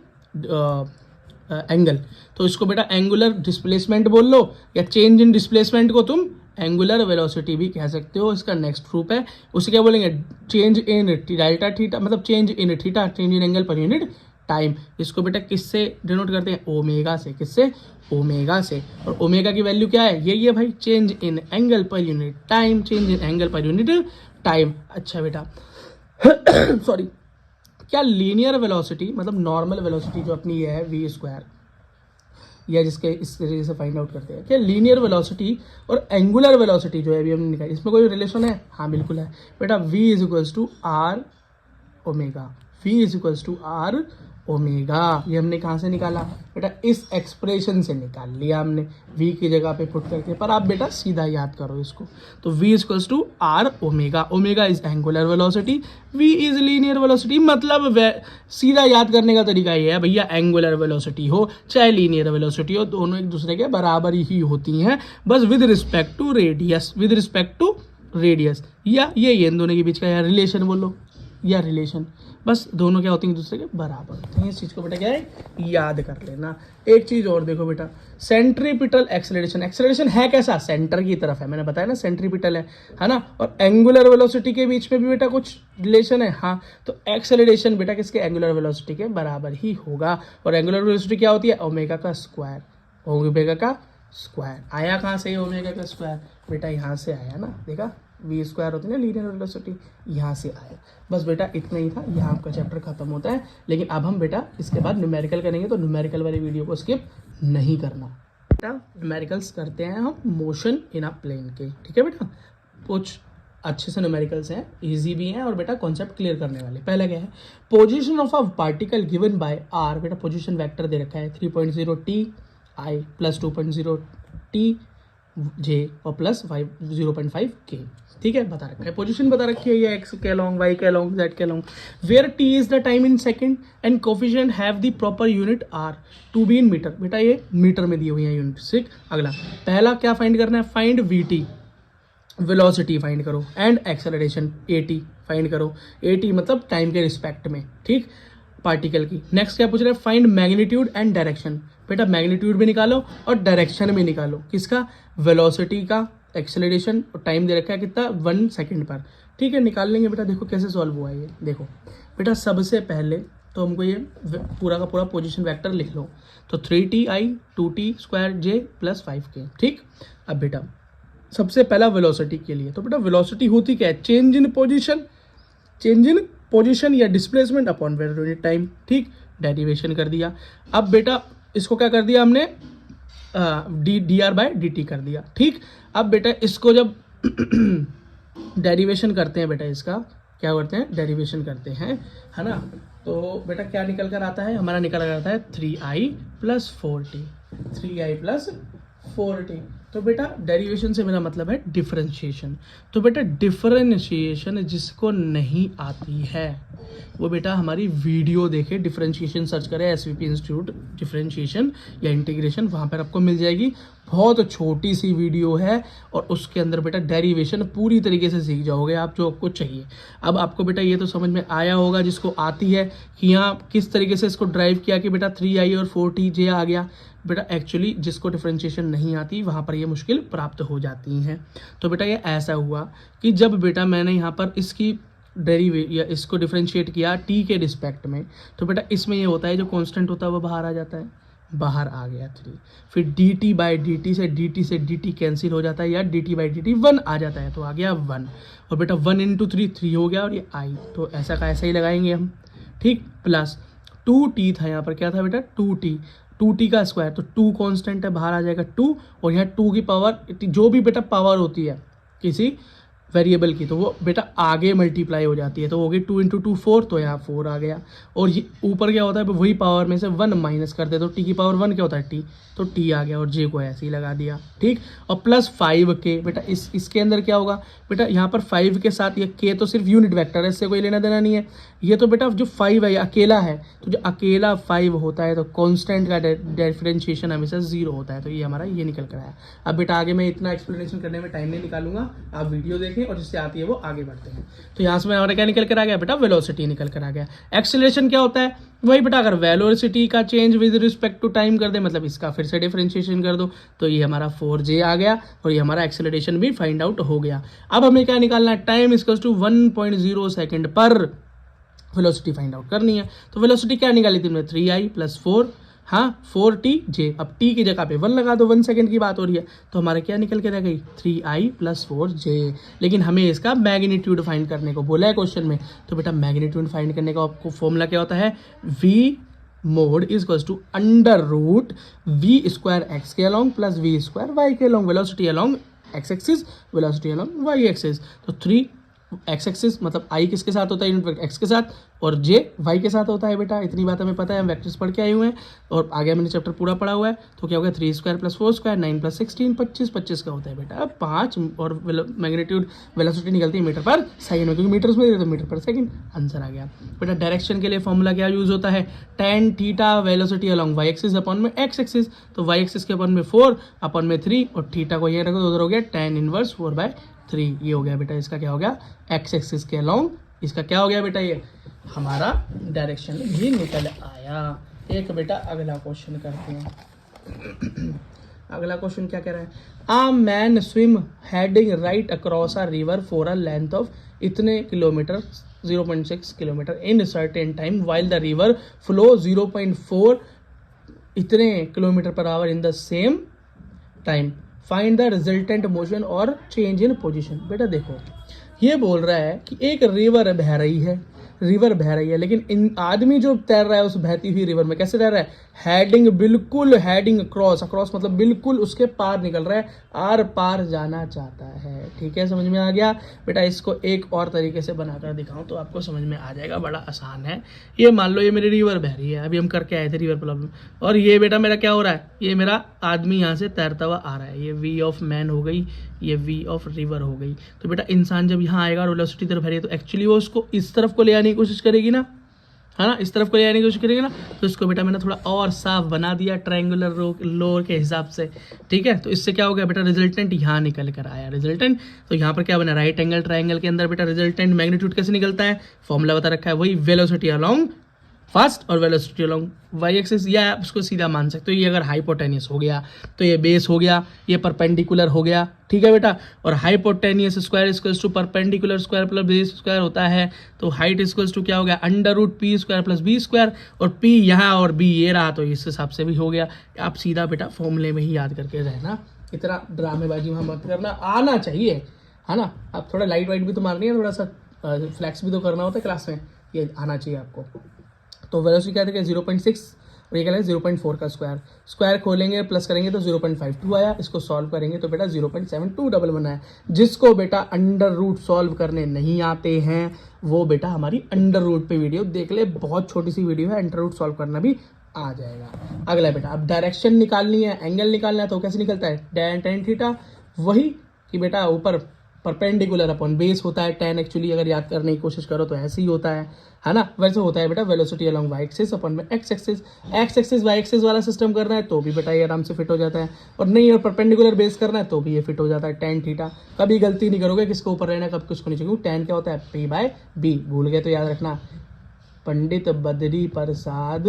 एंगल। तो इसको बेटा एंगुलर डिस्प्लेसमेंट बोल लो, या चेंज इन डिस्प्लेसमेंट को तुम एंगुलर वेलोसिटी भी कह सकते हो। इसका नेक्स्ट रूप है, उसे क्या बोलेंगे, चेंज इन डेल्टा थीटा, मतलब change in theta, change in angle पर यूनिट टाइम। इसको बेटा किससे डिनोट करते हैं, ओमेगा से। किससे, ओमेगा से। और ओमेगा की वैल्यू क्या है, यही है भाई, चेंज इन एंगल पर unit time, change in angle पर यूनिट टाइम। अच्छा बेटा सॉरी, क्या लीनियर वेलोसिटी मतलब नॉर्मल वेलोसिटी जो अपनी ये है वी स्क्वायर, या जिसके इस तरीके से फाइंड आउट करते हैं, क्या लीनियर वेलोसिटी और एंगुलर वेलोसिटी जो है अभी हमने निकाली, इसमें कोई रिलेशन है, हाँ बिल्कुल है बेटा। v is equals to R omega, v is equals to R omega. ये हमने कहाँ से निकाला बेटा, इस एक्सप्रेशन से निकाल लिया हमने, v की जगह पे पुट करके। पर आप बेटा सीधा याद करो इसको, तो v is equals to R omega. Omega is angular velocity, v is linear velocity. मतलब सीधा याद करने का तरीका ये है भैया, एंगुलर वेलोसिटी हो चाहे लीनियर वेलोसिटी हो, दोनों एक दूसरे के बराबर ही होती हैं, बस with respect to radius, with respect to radius, या ये इन दोनों के बीच का या रिलेशन बोलो, या रिलेशन, बस दोनों क्या होती हैं एक दूसरे के बराबर होते हैं। इस चीज़ को बेटा क्या है, याद कर लेना। एक चीज़ और देखो बेटा, सेंट्रीपिटल एक्सेलरेशन। एक्सेलरेशन है कैसा, सेंटर की तरफ है, मैंने बताया ना सेंट्रीपिटल है ना। और एंगुलर वेलोसिटी के बीच में भी बेटा कुछ रिलेशन है, हाँ। तो एक्सेलरेशन बेटा किसके, एंगुलर वेलोसिटी के बराबर ही होगा। और एंगुलर वेलोसिटी क्या होती है, ओमेगा का स्क्वायर, ओमेगा का स्क्वायर। आया कहाँ से ओमेगा का स्क्वायर बेटा, यहाँ से आया ना, देखा वी स्क्वायर होती है ना लीनियर वेलोसिटी, यहाँ से आया। बस बेटा इतना ही था, यहाँ आपका चैप्टर खत्म होता है। लेकिन अब हम बेटा इसके बाद न्यूमेरिकल करेंगे, तो न्यूमेरिकल वाली वीडियो को स्किप नहीं करना बेटा। न्यूमेरिकल्स करते हैं हम मोशन इन अ प्लेन के, ठीक है बेटा। कुछ अच्छे से न्यूमेरिकल्स हैं, इजी भी हैं और बेटा कॉन्सेप्ट क्लियर करने वाले। पहला क्या है, position of a particle given by R. बेटा पोजिशन वैक्टर दे रखा है 3.0 t i प्लस 2.0 t जे और प्लस 0.5 के। ठीक है, बता रखा है, पोजीशन बता रखी है, ये एक्स के अलॉन्ग, वाई के अलॉन्ग, जेड के along. Where T is the time in second and coefficient have the proper unit are to be in metre. बेटा ये मीटर में दी हुई है यूनिट। ठीक, अगला पहला क्या फाइंड करना है, find V T, velocity find करो, and acceleration A T find करो। ए टी मतलब टाइम के रिस्पेक्ट में, ठीक, पार्टिकल की। नेक्स्ट क्या पूछ रहे हैं, फाइंड मैग्नीट्यूड एंड डायरेक्शन। बेटा मैग्नीट्यूड भी निकालो और डायरेक्शन भी निकालो, किसका, वेलोसिटी का, एक्सेलरेशन, और टाइम दे रखा है कितना, 1 सेकेंड पर। ठीक है, निकाल लेंगे बेटा। देखो कैसे सॉल्व हुआ है ये, देखो बेटा सबसे पहले तो हमको ये पूरा का पूरा पोजीशन वेक्टर लिख लो। तो 3ti 2t² j plus 5k। ठीक, अब बेटा सबसे पहला वेलोसिटी के लिए, तो बेटा वेलोसिटी होती क्या है, चेंज इन पोजीशन या डिस्प्लेसमेंट अपॉन वेलोसिटी टाइम। ठीक, डेरिवेशन कर दिया। अब बेटा इसको क्या कर दिया हमने, dr/dt कर दिया। ठीक, अब बेटा इसको जब डेरिवेशन करते हैं, बेटा इसका क्या करते हैं, डेरिवेशन करते हैं, है ना, तो बेटा क्या निकल कर आता है, हमारा निकल कर आता है 3i + 4t, 3i + 4t। तो बेटा डेरिवेशन से मेरा मतलब है डिफरेंशिएशन। तो बेटा डिफरेंशिएशन जिसको नहीं आती है वो बेटा हमारी वीडियो देखे, डिफरेंशिएशन सर्च करें एसवीपी इंस्टीट्यूट डिफरेंशिएशन या इंटीग्रेशन, वहाँ पर आपको मिल जाएगी। बहुत छोटी सी वीडियो है और उसके अंदर बेटा डेरिवेशन पूरी तरीके से सीख जाओगे आप, जो आपको चाहिए। अब आपको बेटा ये तो समझ में आया होगा जिसको आती है कि यहाँ किस तरीके से इसको ड्राइव किया कि बेटा 3i और 4tj आ गया। बेटा एक्चुअली जिसको डिफरेंशिएशन नहीं आती वहाँ पर ये मुश्किल प्राप्त हो जाती हैं। तो बेटा ये ऐसा हुआ कि जब बेटा मैंने यहाँ पर इसकी या इसको डिफरेंशिएट किया टी के रिस्पेक्ट में, तो बेटा इसमें ये होता है जो कांस्टेंट होता है वो बाहर आ जाता है, बाहर आ गया 3। फिर dt/dt से dt कैंसिल हो जाता है, या dt/dt 1 आ जाता है, तो आ गया 1। और बेटा 1 × 3 3 हो गया, और ये i, तो ऐसा का ऐसा ही लगाएंगे हम। ठीक, प्लस 2t था यहाँ पर, क्या था बेटा 2t का स्क्वायर, तो 2 कांस्टेंट है, बाहर आ जाएगा 2, और यहाँ 2 की पावर, जो भी बेटा पावर होती है किसी वेरिएबल की, तो वो बेटा आगे मल्टीप्लाई हो जाती है, तो हो गई 2 × 2 4, तो यहाँ 4 आ गया। और ये ऊपर क्या होता है, वही पावर में से 1 माइनस कर दे, तो t की पावर 1 क्या होता है t, तो t आ गया, और j को ऐसे ही लगा दिया। ठीक, और प्लस 5k, बेटा इसके अंदर क्या होगा, बेटा यहाँ पर 5 के साथ ये k तो सिर्फ यूनिट वेक्टर है, इससे कोई लेना देना नहीं है। ये तो बेटा जो 5 है ये अकेला है, तो जो अकेला 5 होता है तो कांस्टेंट का डिफरेंशिएशन हमेशा 0 होता है, तो ये हमारा ये निकल कर आया। अब बेटा आगे मैं इतना एक्सप्लेनेशन करने में टाइम नहीं निकालूंगा, आप वीडियो देखें और जिससे आती है वो आगे बढ़ते हैं। तो यहाँ से हमारा क्या निकल कर आ गया बेटा, वेलोसिटी निकल कर आ गया। एक्सेलरेशन क्या होता है, वही बेटा अगर वेलोसिटी का change with respect to time कर दे, मतलब इसका फिर से डिफरेंशिएशन कर दो, तो ये हमारा 4j आ गया, और ये हमारा एक्सेलरेशन भी फाइंड आउट हो गया। अब हमें क्या निकालना है, टाइम इक्वल्स टू 1.0 सेकेंड पर वेलोसिटी फाइंड आउट करनी है। तो वेलोसिटी क्या निकाली थी हमने, 3i + 4, हाँ 4tj। अब t की जगह पे 1 लगा दो, 1 सेकेंड की बात हो रही है, तो हमारे क्या निकल के रह गई, 3i + 4j। लेकिन हमें इसका मैग्नीट्यूड फाइंड करने को बोला है क्वेश्चन में, तो बेटा मैग्नीट्यूड फाइंड करने का आपको फॉर्मूला क्या होता है, v mod = √v² x के अलॉन्ग प्लस v² y के along, velocity along x axis, velocity along y axis. तो 3 x एक्सिस मतलब i किसके साथ होता है, यूनिट वेक्टर x के साथ, और j y के साथ होता है। बेटा इतनी बात हमें पता है, हम वेक्टर्स पढ़ के आए हुए हैं, और आगे मैंने चैप्टर पूरा पढ़ा हुआ है। तो क्या हो गया, 3² + 4² 9 + 16 25 25 का होता है बेटा 5, और मैग्नीट्यूड वेलोसिटी निकलती है मीटर पर सेकंड में, क्योंकि मीटर्स में तो मीटर पर सेकंड आंसर आ गया। बेटा डायरेक्शन के लिए फॉर्मूला क्या यूज होता है, tan theta velocity along y axis upon में x एक्सिस, तो y एक्सिस के अपॉन में 4 अपॉन में 3, और थीटा को ये रखो, उधर हो गया tan इनवर्स 4/3। ये हो गया बेटा, इसका क्या हो गया, x एक्सिस के अलॉन्ग, इसका क्या हो गया बेटा, ये हमारा डायरेक्शन भी निकल आया। एक बेटा अगला क्वेश्चन करते हैं। अगला क्वेश्चन क्या कह रहा है, a man swim heading right across a river for a length of इतने kilometre 0.6 kilometre in certain time while the river flow 0.4 इतने kilometre per hour in the same time, find the resultant motion और change in position. बेटा देखो ये बोल रहा है कि एक रिवर बह रही है, रिवर बह रही है, लेकिन इन आदमी जो तैर रहा है उस बहती हुई रिवर में कैसे तैर रहा है, हेडिंग, बिल्कुल हेडिंग अक्रॉस, अक्रॉस मतलब बिल्कुल उसके पार निकल रहा है, आर पार जाना चाहता है। ठीक है, समझ में आ गया बेटा। इसको एक और तरीके से बनाकर दिखाऊं तो आपको समझ में आ जाएगा, बड़ा आसान है। ये मान लो ये मेरी रिवर बह रही है, अभी हम करके आए थे रिवर प्रॉब्लम, और ये बेटा मेरा क्या हो रहा है, ये मेरा आदमी यहाँ से तैरता हुआ आ रहा है, ये वी ऑफ मैन हो गई, ये वी ऑफ रिवर हो गई। तो बेटा इंसान जब यहाँ आएगा और वेलोसिटी तरफ है तो एक्चुअली वो उसको इस तरफ को ले आने की कोशिश करेगी ना, है ना, इस तरफ को ले आने की कोशिश करेगी ना। तो इसको बेटा मैंने थोड़ा और साफ बना दिया ट्रायंगुलर लोअर के हिसाब से। ठीक है, तो इससे क्या हो गया बेटा, रिजल्टेंट यहाँ निकल कर आया, रिजल्टेंट। तो यहाँ पर क्या बना, राइट एंगल ट्रायंगल के अंदर बेटा रिजल्टेंट मैग्नीट्यूड कैसे निकलता है, फॉर्मूला बता रखा है, वही वेलोसिटी अलोंग फास्ट और वेलोसिटी अलोंग वाई एक्सिस, या आप उसको सीधा मान सकते हो, ये अगर हाइपोटेनियस हो गया तो ये बेस हो गया, ये परपेंडिकुलर हो गया। ठीक है बेटा, और hypotenuse square equals to perpendicular square plus base square होता है, तो हाइट इक्वल्स टू क्या हो गया, under root P square plus B square, और पी यहाँ और बी ये रहा, तो इस हिसाब से भी हो गया। आप सीधा बेटा फॉर्मूले में ही याद करके रहना, इतना ड्रामेबाजी वहाँ मत करना, आना चाहिए, है ना। अब थोड़ा लाइट वाइट भी तो मारनी है, थोड़ा सा फ्लैक्स भी तो करना होता है क्लास में, ये आना चाहिए आपको। तो वेलोसिटी क्या देखिए 0.6 और ये क्या है 0.4 का स्क्वायर, स्क्वायर खोलेंगे प्लस करेंगे तो 0.52 आया, इसको सॉल्व करेंगे तो बेटा 0.72 है। जिसको बेटा अंडर रूट सॉल्व करने नहीं आते हैं वो बेटा हमारी अंडर रूट पे वीडियो देख ले, बहुत छोटी सी वीडियो है, अंडर रूट सॉल्व करना भी आ जाएगा। अगला बेटा अब डायरेक्शन निकालनी है, एंगल निकालना है, तो कैसे निकलता है tan थीटा, वही कि बेटा ऊपर परपेंडिकुलर अपॉन बेस होता है tan, एक्चुअली अगर याद करने की कोशिश करो तो ऐसे ही होता है ना। वैसे होता है बेटा velocity along Y axis upon में एक्स एक्सिस वाई एक्सिस वाला सिस्टम करना है तो भी बेटा ये आराम से फिट हो जाता है, और नहीं और परपेंडिकुलर बेस करना है तो भी ये फिट हो जाता है tan थीटा। कभी गलती नहीं करोगे किसको ऊपर रहना है कब किसको नीचे, क्योंकि tan क्या होता है p बाय b, भूल गए तो याद रखना। पंडित बद्री प्रसाद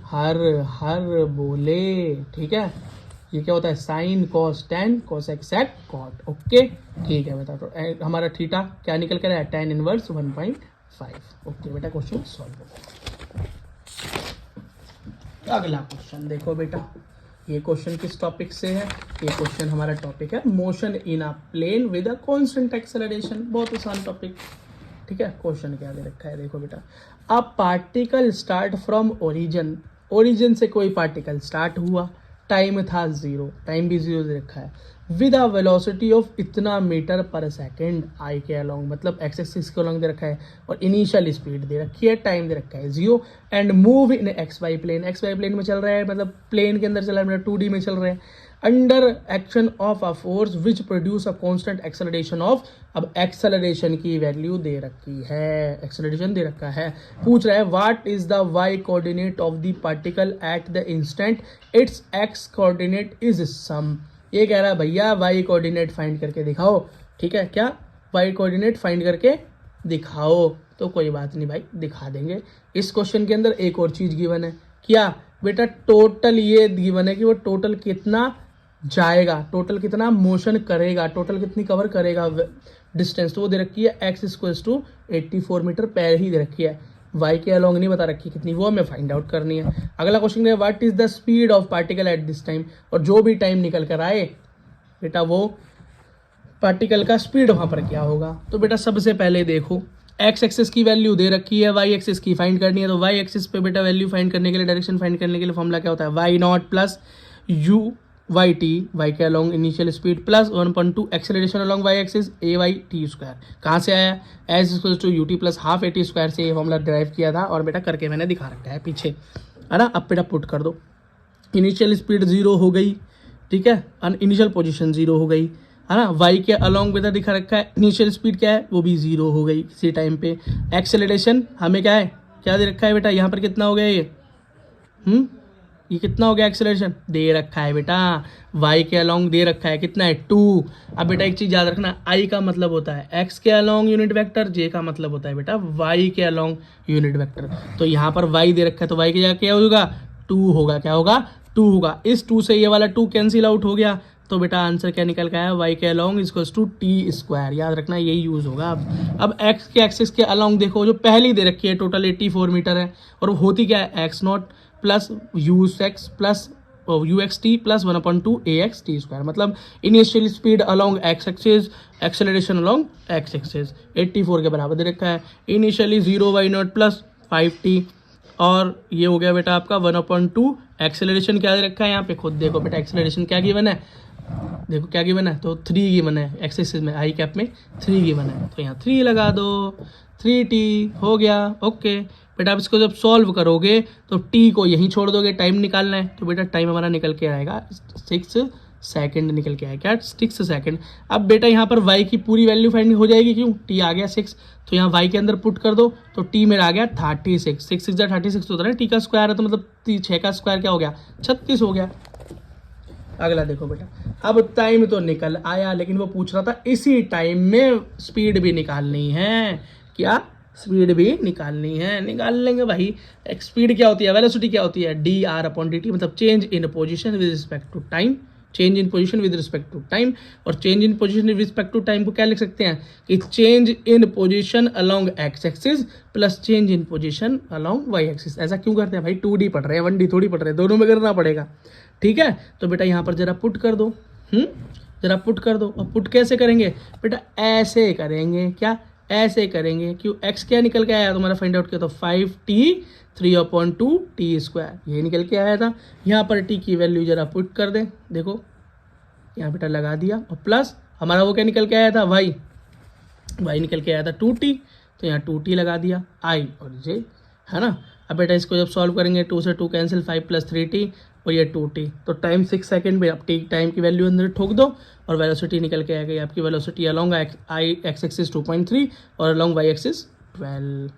हर हर बोले, ठीक है, ये क्या होता है sine cos tan cosec sec cot, okay ठीक है बेटा। तो हमारा थीटा क्या निकल कर आया tan इनवर्स 1.5, ओके बेटा क्वेश्चन सॉल्व हो गया। अगला क्वेश्चन देखो बेटा, ये क्वेश्चन किस टॉपिक से है, ये क्वेश्चन हमारा टॉपिक है motion in a plane with a constant acceleration, बहुत आसान टॉपिक। ठीक है, क्वेश्चन क्या दे रखा है देखो बेटा, a particle start from origin, origin से कोई पार्टिकल स्टार्ट हुआ, टाइम था 0, टाइम भी 0 दे रखा है, विद अ वेलोसिटी ऑफ इतना मीटर पर सेकेंड आई के अलोंग, मतलब एक्स एक्सिस के अलोंग दे रखा है, और इनिशियल स्पीड दे रखी है, टाइम दे रखा है 0, and move in X Y plane, X Y plane में चल रहा है, मतलब प्लेन के अंदर चल रहा है, मतलब 2D में चल रहे हैं, under action of a force which produce a constant acceleration of, अब एक्सेलरेशन की वैल्यू दे रखी है, एक्सेलरेशन दे रखा है, पूछ रहा है what is the Y coordinate of the particle at the instant its X coordinate is some. ये कह रहा है भैया वाई कोऑर्डिनेट फाइंड करके दिखाओ, ठीक है, क्या वाई कोऑर्डिनेट फाइंड करके दिखाओ, तो कोई बात नहीं भाई दिखा देंगे। इस क्वेश्चन के अंदर एक और चीज गिवन है, क्या बेटा टोटल ये गिवन है कि वो टोटल कितना जाएगा, टोटल कितना मोशन करेगा, टोटल कितनी कवर करेगा डिस्टेंस, तो वो दे रखी है एक्स इक्वल्स टू 84 मीटर पैर ही दे रखी है, वाई के अलोंग नहीं बता रखी कितनी, वो हमें फाइंड आउट करनी है। अगला क्वेश्चन है what is the speed of particle at this time, और जो भी टाइम निकल कर आए बेटा वो पार्टिकल का स्पीड वहां पर क्या होगा। तो बेटा सबसे पहले देखो एक्स एक्सिस की वैल्यू दे रखी है, वाई एक्सिस की फाइंड करनी है, तो वाई एक्सिस पे बेटा वैल्यू फाइंड करने के लिए, डायरेक्शन फाइंड करने के लिए फॉर्मूला क्या होता है Y naught plus U Y T, Y के along initial speed plus 1.2 acceleration along Y axis A Y T square, कहाँ से आया S equal to U T plus half A T square से ये फॉर्मूला ड्राइव किया था, और बेटा करके मैंने दिखा रखा है पीछे, है ना। अब बेटा पुट कर दो, इनिशियल स्पीड 0 हो गई, ठीक है, इनिशियल पोजीशन 0 हो गई, है ना, वाई के अलोंग बेटा दिखा रखा है इनिशियल स्पीड क्या है वो भी 0 हो गई किसी टाइम पे, एक्सेलरेशन हमें क्या है क्या दे रखा है बेटा, यहाँ पर कितना हो गया ये कितना हो गया एक्सेलरेशन दे रखा है बेटा, y के अलोंग दे रखा है कितना है 2। अब बेटा एक चीज याद रखना, i का मतलब होता है x के अलोंग यूनिट वेक्टर, j का मतलब होता है बेटा y के अलोंग यूनिट वेक्टर, तो यहाँ पर y दे रखा है तो y की जगह क्या होगा 2 होगा, क्या होगा 2 होगा, इस 2 से ये वाला 2 कैंसिल आउट हो गया, तो बेटा आंसर क्या निकल का है y के along equals to T square, याद रखना यही यूज होगा। अब x के एक्सिस के अलोंग देखो जो पहली दे रखी है टोटल 84 मीटर है, और होती क्या है x naught plus U X plus U X T plus 1/2 A X T square, मतलब initial speed along X axis, acceleration along X axis 84 के बराबर दे रखा है। इनिशियली 0y0 प्लस 5t, और ये हो गया बेटा आपका 1/2। एक्सेलरेशन क्या दे रखा है यहाँ पे, खुद देखो बेटा एक्सेलरेशन क्या गिवन है, देखो क्या गिवन है, तो 3 गिवन है, एक्स एक्सिस में आई कैप में 3 गिवन है, तो यहाँ 3 लगा दो, 3t हो गया। ओके बेटा, अब इसको जब सॉल्व करोगे तो t को यहीं छोड़ दोगे, टाइम निकालना है, तो बेटा टाइम हमारा निकल के आएगा 6 सेकंड निकल के आएगा, 6 सेकंड। अब बेटा यहाँ पर y की पूरी वैल्यू फाइंड हो जाएगी, क्यों, t आ गया 6, तो यहाँ y के अंदर पुट कर दो, तो t मेरा आ गया 36, 6 6 36 होता है, t का स्क्वायर है, तो मतलब 6 का स्क्वायर क्या हो गया, 36 हो गया। अगला देखो बेटा, अब टाइम तो निकल आया, लेकिन वो पूछ रहा था इसी टाइम में स्पीड भी निकालनी है, क्या स्पीड भी निकालनी है, निकाल लेंगे भाई। स्पीड क्या होती है, वेलोसिटी क्या होती है, dr/dt, मतलब change in position with respect to time, change in position with respect to time. और change in position with respect to time को क्या लिख सकते हैं कि change in position along X axis plus change in position along Y axis. ऐसा क्यों करते हैं भाई, 2D पढ़ रहे हैं 1D थोड़ी पढ़ रहे हैं, दोनों में करना पड़ेगा, ठीक है। तो बेटा यहाँ पर जरा पुट कर दो, जरा पुट कर दो। और पुट कैसे करेंगे बेटा, ऐसे करेंगे, क्या ऐसे करेंगे, क्यों, एक्स क्या निकल के आया तुम्हारा फाइंड आउट किया, तो 5t 3/2 t स्क्वायर, ये निकल के आया था। यहाँ पर t की वैल्यू जरा पुट कर दें, देखो यहाँ बेटा लगा दिया, और प्लस हमारा वो क्या निकल के आया था, y निकल के आया था 2t, तो यहाँ 2t लगा दिया, i और j, है ना। अब बेटा इसको जब सॉल्व करेंगे 2 से 2 कैंसिल, 5 + 3t और ये 2t, तो टाइम 6 सेकंड में, अब t टाइम की वैल्यू अंदर ठोक दो, और वेलोसिटी निकल के आ गई आपकी, वेलोसिटी अलॉन्ग आई एक्स एक्सिस 2.3 और अलॉन्ग वाई एक्सिस 12।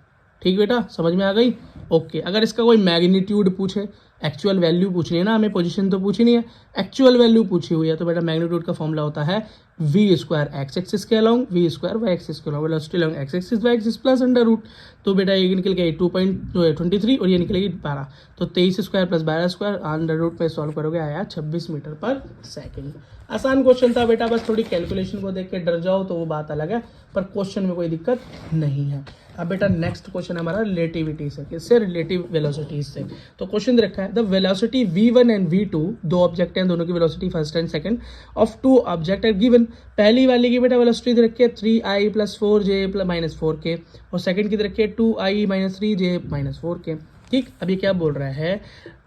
ठीक बेटा, समझ में आ गई। ओके, अगर इसका कोई मैग्नीट्यूड पूछे, एक्चुअल वैल्यू पूछनी है ना हमें, पोजीशन तो पूछी नहीं है, एक्चुअल वैल्यू पूछी हुई है, तो बेटा मैग्नीट्यूड का फॉर्मूला होता है v² एक्स एक्सिस के अलॉन्ग v² वाई एक्सिस के along, velocity along X axis Y axis plus under root. तो बेटा ये निकल गई 2.23 और ये निकलेगी 12, तो 23² + 12² अंडर रूट पे सॉल्व करोगे आया 26 मीटर पर सेकेंड। आसान क्वेश्चन था बेटा, बस थोड़ी कैलकुलेशन को देख के डर जाओ तो वो बात अलग है, पर क्वेश्चन में कोई दिक्कत नहीं है। अब बेटा नेक्स्ट क्वेश्चन हमारा रिलेटिविटी से, किससे, रिलेटिव वेलोसिटीज से। तो क्वेश्चन दे रखा है the velocity v1 and v2, दो ऑब्जेक्ट हैं, दोनों की velocity first and second of 2 object are given. पहली वाली की बेटा वेलोसिटी दे रखी है 3i + 4j - 4k, और सेकंड की दे रखी है 2i - 3j - 4k। ठीक, अब ये क्या बोल रहा है,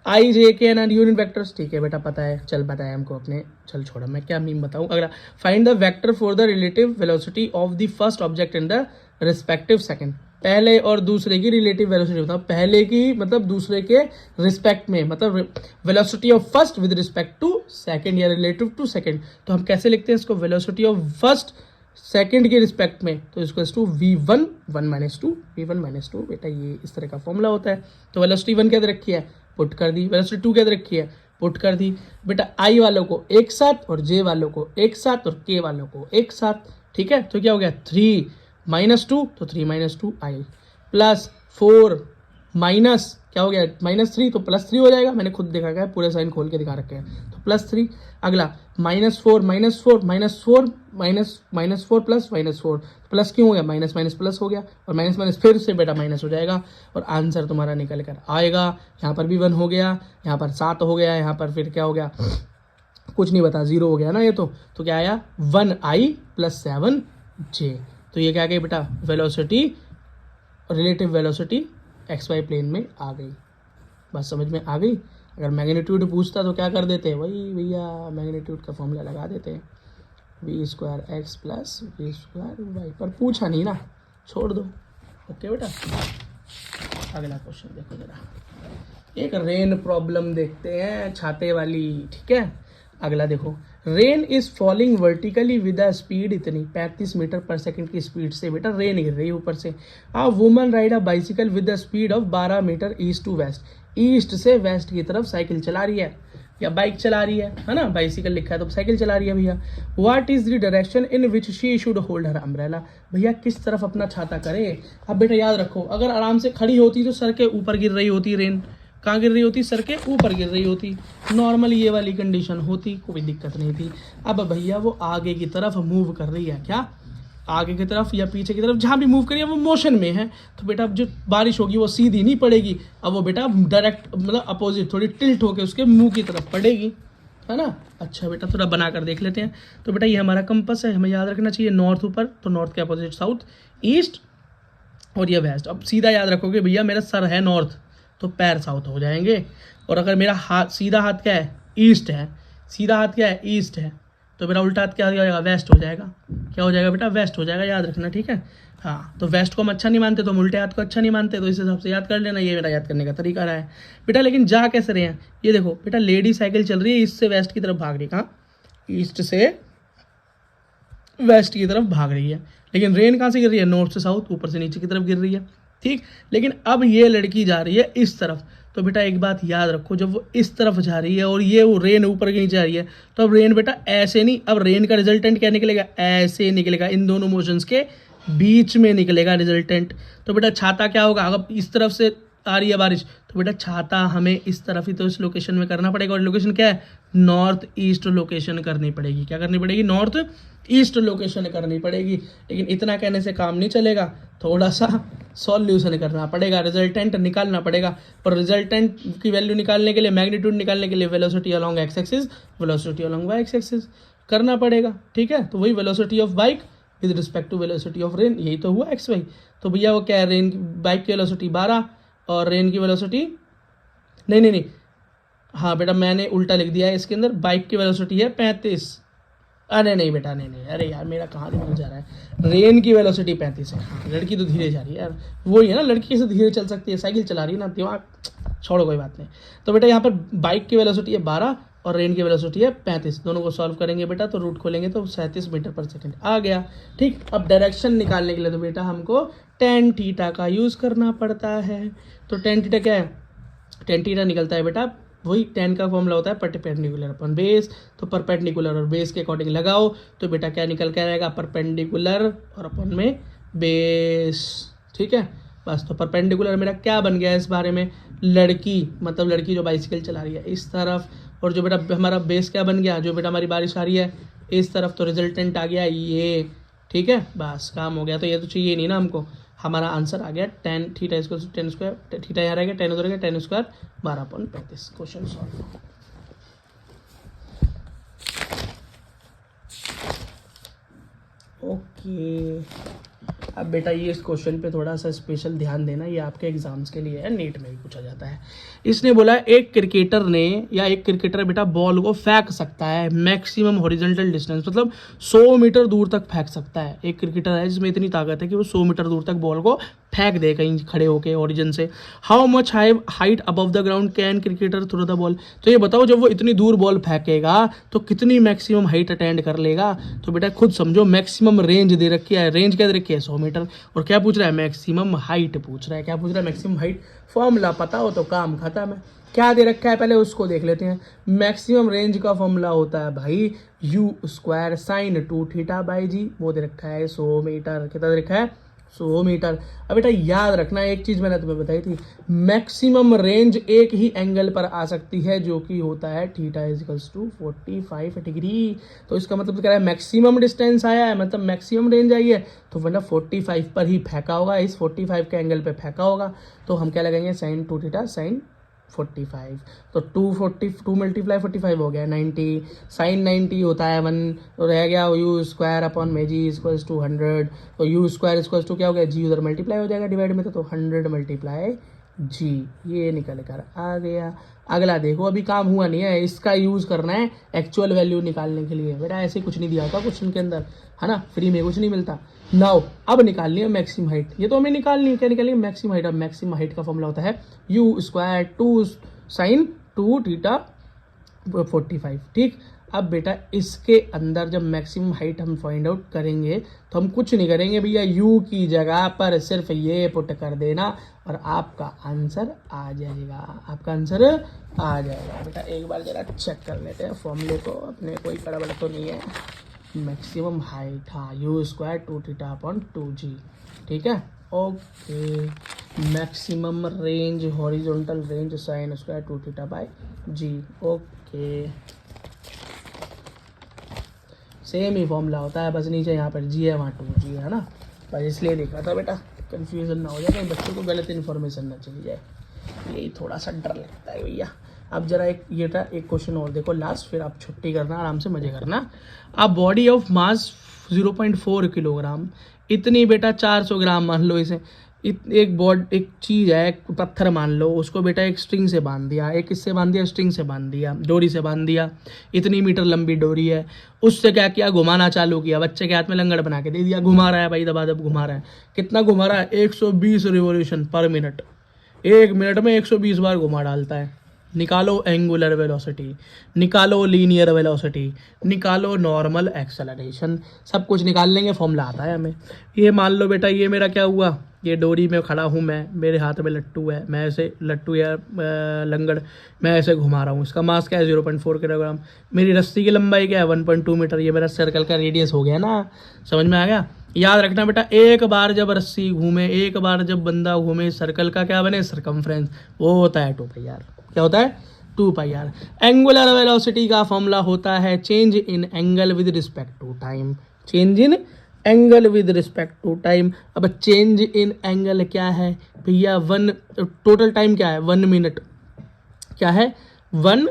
आई जे के एंड यूनिट वेक्टर्स, ठीक है बेटा पता है, चल बताया हमको अपने, चल छोड़ा मैं क्या मीम बताऊं। अगला, find the vector for the relative velocity of the first object in the respective second. पहले और दूसरे की रिलेटिव वेलोसिटी, मतलब पहले की मतलब दूसरे के रिस्पेक्ट में, मतलब velocity of first with respect to second या रिलेटिव टू सेकंड। तो हम कैसे लिखते हैं इसको, वेलोसिटी ऑफ फर्स्ट सेकंड के रिस्पेक्ट में, तो इसको टू v1 1 - 2 v1 - 2, बेटा ये इस तरह का फॉर्मूला होता है। तो वेलोसिटी 1 क्या दे रखी है, पुट कर दी, वेलोसिटी 2 क्या दे रखी है, पुट कर दी। बेटा i वालों को एक साथ और j वालों को एक साथ और k वालों को एक साथ, ठीक है। तो क्या हो गया 3 - 2, तो 3 - 2i प्लस 4 माइनस क्या हो गया -3, तो +3 हो जाएगा, मैंने खुद देखा है, पूरे साइन खोल के दिखा रखे हैं, तो +3। अगला -4 प्लस -4, प्लस क्यों हो गया, माइनस प्लस हो गया, और माइनस फिर से बेटा माइनस हो जाएगा, और आंसर तुम्हारा निकल कर आएगा। यहाँ पर भी 1 हो गया, यहाँ पर 7 हो गया, यहाँ पर फिर क्या हो गया, कुछ नहीं बता, 0 हो गया ना ये, तो क्या आया 1i + 7j। तो ये क्या गई बेटा, velocity, relative velocity XY plane में आ गई। बात समझ में आ गई। अगर मैग्नीट्यूड पूछता तो क्या कर देते हैं, वही भैया मैग्नीट्यूड का फॉर्मूला लगा देते हैं, v² x + v² y, पर पूछा नहीं ना, छोड़ दो। ओके बेटा, अगला क्वेश्चन देखो जरा, एक रेन प्रॉब्लम देखते हैं, छाते वाली, ठीक है। अगला देखो, rain is falling vertically with a speed, इतनी 35 मीटर पर सेकंड की स्पीड से बेटा रेन गिर रही है ऊपर से। A woman ride a bicycle with the speed of 12 metre east to west, east से वेस्ट की तरफ साइकिल चला रही है या बाइक चला रही है ना, बाइसिकल लिखा है तो साइकिल चला रही है भैया। What is the direction in which she should hold her umbrella, भैया किस तरफ अपना छाता करे। अब बेटा याद रखो, अगर आराम से खड़ी होती तो सर के ऊपर गिर रही होती रेन, कहाँ गिर रही होती, सर के ऊपर गिर रही होती, नॉर्मली ये वाली कंडीशन होती, कोई दिक्कत नहीं थी। अब भैया वो आगे की तरफ मूव कर रही है, क्या आगे की तरफ या पीछे की तरफ जहाँ भी मूव करिए वो मोशन में है, तो बेटा अब जो बारिश होगी वो सीधी नहीं पड़ेगी, अब वो बेटा डायरेक्ट मतलब अपोजिट थोड़ी टिल्ट होकर उसके मुंह की तरफ पड़ेगी, है ना। अच्छा बेटा थोड़ा बना कर देख लेते हैं। तो बेटा ये हमारा कंपास है, हमें याद रखना चाहिए नॉर्थ ऊपर, तो नॉर्थ के अपोजिट साउथ, ईस्ट और ये वेस्ट। अब सीधा याद रखोगे भैया मेरा सर है नॉर्थ तो पैर साउथ हो जाएंगे, और अगर मेरा हाथ सीधा हाथ क्या है ईस्ट है, सीधा हाथ क्या है ईस्ट है, तो मेरा उल्टा हाथ क्या हो जाएगा वेस्ट हो जाएगा। क्या हो जाएगा बेटा वेस्ट हो जाएगा, याद रखना ठीक है। हाँ तो वेस्ट को हम अच्छा नहीं मानते तो हम उल्टे हाथ को अच्छा नहीं मानते, तो इस हिसाब से याद कर लेना, ये मेरा याद करने का तरीका रहा है बेटा। लेकिन जा कैसे रहे हैं ये देखो बेटा, लेडी साइकिल चल रही है ईस्ट से वेस्ट की तरफ भाग रही है, कहाँ ईस्ट से वेस्ट की तरफ भाग रही है, लेकिन रेन कहाँ से गिर रही है नॉर्थ से साउथ, ऊपर से नीचे की तरफ गिर रही है, ठीक। लेकिन अब ये लड़की जा रही है इस तरफ, तो बेटा एक बात याद रखो, जब वो इस तरफ जा रही है और ये वो रेन ऊपर के नीचे जा रही है, तो अब रेन बेटा ऐसे नहीं, अब रेन का रिजल्टेंट क्या निकलेगा, ऐसे निकलेगा, इन दोनों मोशंस के बीच में निकलेगा रिजल्टेंट। तो बेटा छाता क्या होगा, अगर इस तरफ से आ रही है बारिश तो बेटा छाता हमें इस तरफ ही तो इस लोकेशन में करना पड़ेगा, और लोकेशन क्या है नॉर्थ ईस्ट लोकेशन करनी पड़ेगी। क्या करनी पड़ेगी, नॉर्थ ईस्ट लोकेशन करनी पड़ेगी। लेकिन इतना कहने से काम नहीं चलेगा, थोड़ा सा सॉल्यूशन करना पड़ेगा, रिजल्टेंट निकालना पड़ेगा। पर रिजल्टेंट की वैल्यू निकालने के लिए, मैग्नीट्यूड निकालने के लिए velocity along X axis, velocity along Y axis करना पड़ेगा, ठीक है। तो वही velocity of bike with respect to velocity of rain, यही तो हुआ एक्स वाई। तो भैया वो क्या है, रेन बाइक की वेलोसिटी 12 और रेन की वेलोसिटी नहीं, हाँ बेटा मैंने उल्टा लिख दिया है इसके अंदर, बाइक की वेलोसिटी है 35, अरे नहीं बेटा नहीं, अरे यार मेरा कहाँ दिमाग जा रहा है, रेन की वेलोसिटी 35 है। हाँ लड़की तो धीरे जा रही है यार, वही है ना लड़की कैसे धीरे चल सकती है, साइकिल चला रही है ना, दिमाग छोड़ो कोई बात नहीं। तो बेटा यहाँ पर बाइक की वेलोसिटी है 12 और रेन की वेलोसिटी है 35, दोनों को सॉल्व करेंगे बेटा तो रूट खोलेंगे तो 37 मीटर पर सेकंड आ गया, ठीक। अब डायरेक्शन निकालने के लिए तो बेटा हमको टेन थीटा का यूज़ करना पड़ता है। तो टेन थीटा क्या है, टेन थीटा निकलता है बेटा, वही टेन का फॉर्मूला होता है परपेंडिकुलर अपन बेस, तो परपेंडिकुलर और बेस के अकॉर्डिंग लगाओ तो बेटा क्या निकल के आएगा, परपेंडिकुलर और अपन में बेस, ठीक है। बस तो परपेंडिकुलर मेरा क्या बन गया है इस बारे में, लड़की, मतलब लड़की जो बाइसिकल चला रही है इस तरफ, और जो बेटा हमारा बेस क्या बन गया, जो बेटा हमारी बारिश आ रही है इस तरफ, तो रिजल्टेंट आ गया ये, ठीक है। बस काम हो गया, तो ये तो चाहिए नहीं ना हमको, हमारा आंसर आ गया tan theta equal to ten square, theta यहाँ रहेगा 10 उधर गया 10 स्क्वायर 12.35। Question solve. ओके अब बेटा ये इस क्वेश्चन पे थोड़ा सा स्पेशल ध्यान देना, ये आपके एग्जाम्स के लिए है, नीट में भी पूछा जाता है। इसने बोला एक क्रिकेटर बेटा बॉल को फेंक सकता है मैक्सिमम हॉरिजॉन्टल डिस्टेंस, मतलब 100 मीटर दूर तक फेंक सकता है। एक क्रिकेटर है जिसमें इतनी ताकत है कि वो 100 मीटर दूर तक बॉल को फेंक दे कहीं खड़े होके ओरिजिन से। How much height above the ground can cricketer throw the ball, तो ये बताओ जब वो इतनी दूर बॉल फेंकेगा तो कितनी मैक्सिमम हाइट अटेंड कर लेगा। तो बेटा खुद समझो, मैक्सिमम रेंज दे रखी है, रेंज क्या दे रखी है 100 मीटर, और क्या पूछ रहा है मैक्सिमम हाइट पूछ रहा है, क्या पूछ रहा है मैक्सिमम हाइट। फॉर्मूला पता हो तो काम खत्म है, क्या दे रखा है पहले उसको देख लेते हैं। मैक्सिमम रेंज का फॉर्मूला होता है भाई U square sine 2 theta by G, वो दे रखा है 100 मीटर, कितना दे रखा है 100 मीटर। अब बेटा याद रखना एक चीज़ मैंने तुम्हें बताई थी, मैक्सिमम रेंज एक ही एंगल पर आ सकती है जो कि होता है थीटा इजिकल्स टू 45 डिग्री। तो इसका मतलब क्या है, मैक्सिमम डिस्टेंस आया है मतलब मैक्सिमम रेंज आई है, तो वरना 45 पर ही फेंका होगा, इस 45 के एंगल पे फेंका होगा। तो हम क्या लगाएंगे साइन 2 थीटा साइन 45, तो 2 मल्टीप्लाई 45 हो गया 90, साइन 90 होता है 1, तो रह गया यू स्क्वायर अपॉन में जी इक्वल्स टू 100, तो यू स्क्वायर इक्वल्स टू क्या हो गया, जी उधर मल्टीप्लाई हो जाएगा डिवाइड में, तो 100 मल्टीप्लाई जी, ये निकल कर आ गया। अगला देखो, अभी काम हुआ नहीं है, इसका यूज़ करना है एक्चुअल वैल्यू निकालने के लिए। बेटा ऐसे कुछ नहीं दिया होता क्वेश्चन के अंदर, है ना, फ्री में कुछ नहीं मिलता। नाउ अब निकालनी है मैक्सिमम हाइट, ये तो हमें निकालनी है, क्या निकालनी है मैक्सिमम हाइट। अब मैक्सिमम हाइट का फॉर्मूला होता है यू स्क्वायर 2 साइन 2 थीटा 45, ठीक। अब बेटा इसके अंदर जब मैक्सिमम हाइट हम फाइंड आउट करेंगे तो हम कुछ नहीं करेंगे भैया, यू की जगह पर सिर्फ ये पुट कर देना और आपका आंसर आ जाएगा, आपका आंसर आ जाएगा। बेटा एक बार जरा चेक कर लेते हैं फॉर्मूले को, अपने कोई गड़बड़ तो नहीं है। मैक्सिमम हाइट, हाँ U square 2 theta upon 2g, ठीक है। Okay maximum range horizontal range sine square 2 theta by G, okay same ही फॉर्मूला होता है, बस नीचे यहाँ पर जी है वहाँ 2g है ना, बस इसलिए लिखा था बेटा, कन्फ्यूज़न ना हो जाए, कहीं बच्चों को गलत इन्फॉर्मेशन ना चली जाए, यही थोड़ा सा डर लगता है भैया। अब जरा एक ये था, एक क्वेश्चन और देखो लास्ट, फिर आप छुट्टी करना, आराम से मजे करना। अब बॉडी ऑफ मास 0.4 किलोग्राम, इतनी बेटा 400 ग्राम मान लो इसे, एक चीज़ है, एक पत्थर मान लो, उसको बेटा एक स्ट्रिंग से बांध दिया, एक किससे बांध दिया, स्ट्रिंग से बांध दिया, डोरी से बांध दिया, इतनी मीटर लंबी डोरी है, उससे क्या किया, घुमाना चालू किया, बच्चे के हाथ में लंगड़ बना के दे दिया, घुमा रहा है भाई, दबादब घुमा रहा है, कितना घुमा रहा है, 120 रिवोल्यूशन पर मिनट, 1 मिनट में 120 बार घुमा डालता है। निकालो एंगुलर वेलोसिटी, निकालो लीनियर वेलोसिटी, निकालो नॉर्मल एक्सेलरेशन, सब कुछ निकाल लेंगे, फॉर्मूला आता है हमें। ये मान लो बेटा, ये मेरा क्या हुआ, ये डोरी में खड़ा हूँ मैं, मेरे हाथ में लट्टू है, मैं ऐसे लट्टू या लंगड़ मैं ऐसे घुमा रहा हूँ, इसका मास क्या है 0.4 किलोग्राम, मेरी रस्सी की लंबाई क्या है 1.2 मीटर, ये मेरा सर्कल का रेडियस हो गया ना, समझ में आ गया। याद रखना बेटा, एक बार जब रस्सी घूमे, एक बार जब बंदा घूमे, सर्कल का क्या बने, सरकमफ्रेंस, वो होता है 2πr। क्या होता है, 2πr। एंगुलर वेलोसिटी का फॉर्मूला होता है change in angle with respect to time, change in angle with respect to time. अब चेंज इन एंगल क्या है भैया, टोटल टाइम क्या है 1 मिनट, क्या है 1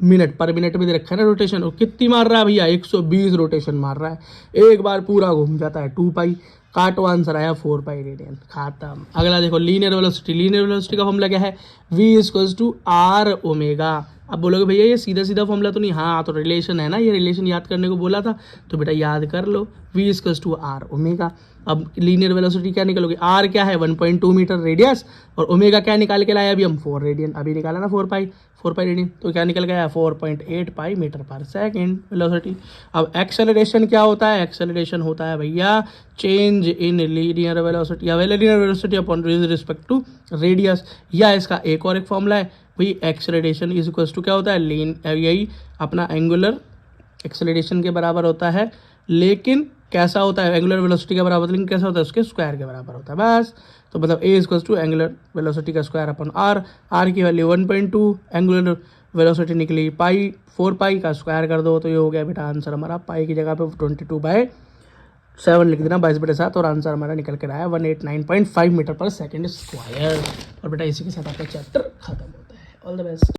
मिनट, पर मिनट में दे रखा है ना रोटेशन, और कितनी मार रहा है भैया, 120 रोटेशन मार रहा है, एक बार पूरा घूम जाता है, 2π, काटो, आंसर आया 4π रेडियन, खत्म। अगला देखो लीनियर वेलोसिटी, लीनियर वेलोसिटी का फॉर्मूला क्या है, v=r ओमेगा। अब बोलोगे भैया ये सीधा सीधा फॉर्मूला तो नहीं, हाँ तो रिलेशन है ना, ये रिलेशन याद करने को बोला था, तो बेटा याद कर लो, v=r ओमेगा। अब लीनियर वेलोसिटी क्या निकलोगे, r क्या है 1.2 मीटर रेडियस, और ओमेगा क्या निकाल के लाया अभी हम 4 रेडियन, अभी निकाला ना 4π रेडियन, तो क्या निकल गया 4.8π मीटर पर सेकेंड वेलोसिटी। अब एक्सेलरेशन क्या होता है, एक्सेलरेशन होता है भैया चेंज इन लीनियर वेलोसिटी या linear velocity upon respect to radius, या इसका एक और एक फॉर्मूला है भाई, एक्सेलरेशन इज इक्वल्स टू क्या होता है, यही अपना एंगुलर एक्सेलरेशन के बराबर होता है, लेकिन कैसा होता है, एंगुलर वेलोसिटी के बराबर, लेकिन कैसा होता है, उसके स्क्वायर के बराबर होता है बस। तो मतलब ए इक्वल्स टू एंगुलर वेलोसिटी का स्क्वायर अपन आर की वैल्यू 1.2, एंगुलर वेलोसिटी निकली 4π का स्क्वायर कर दो, तो ये हो गया बेटा आंसर हमारा, पाई की जगह पे 22/7 लिख देना, 22/7, और आंसर हमारा निकल कर आया 189.5 मीटर पर सेकेंड स्क्वायर। और बेटा इसी के साथ आपका चैप्टर खत्म होता है। All the best.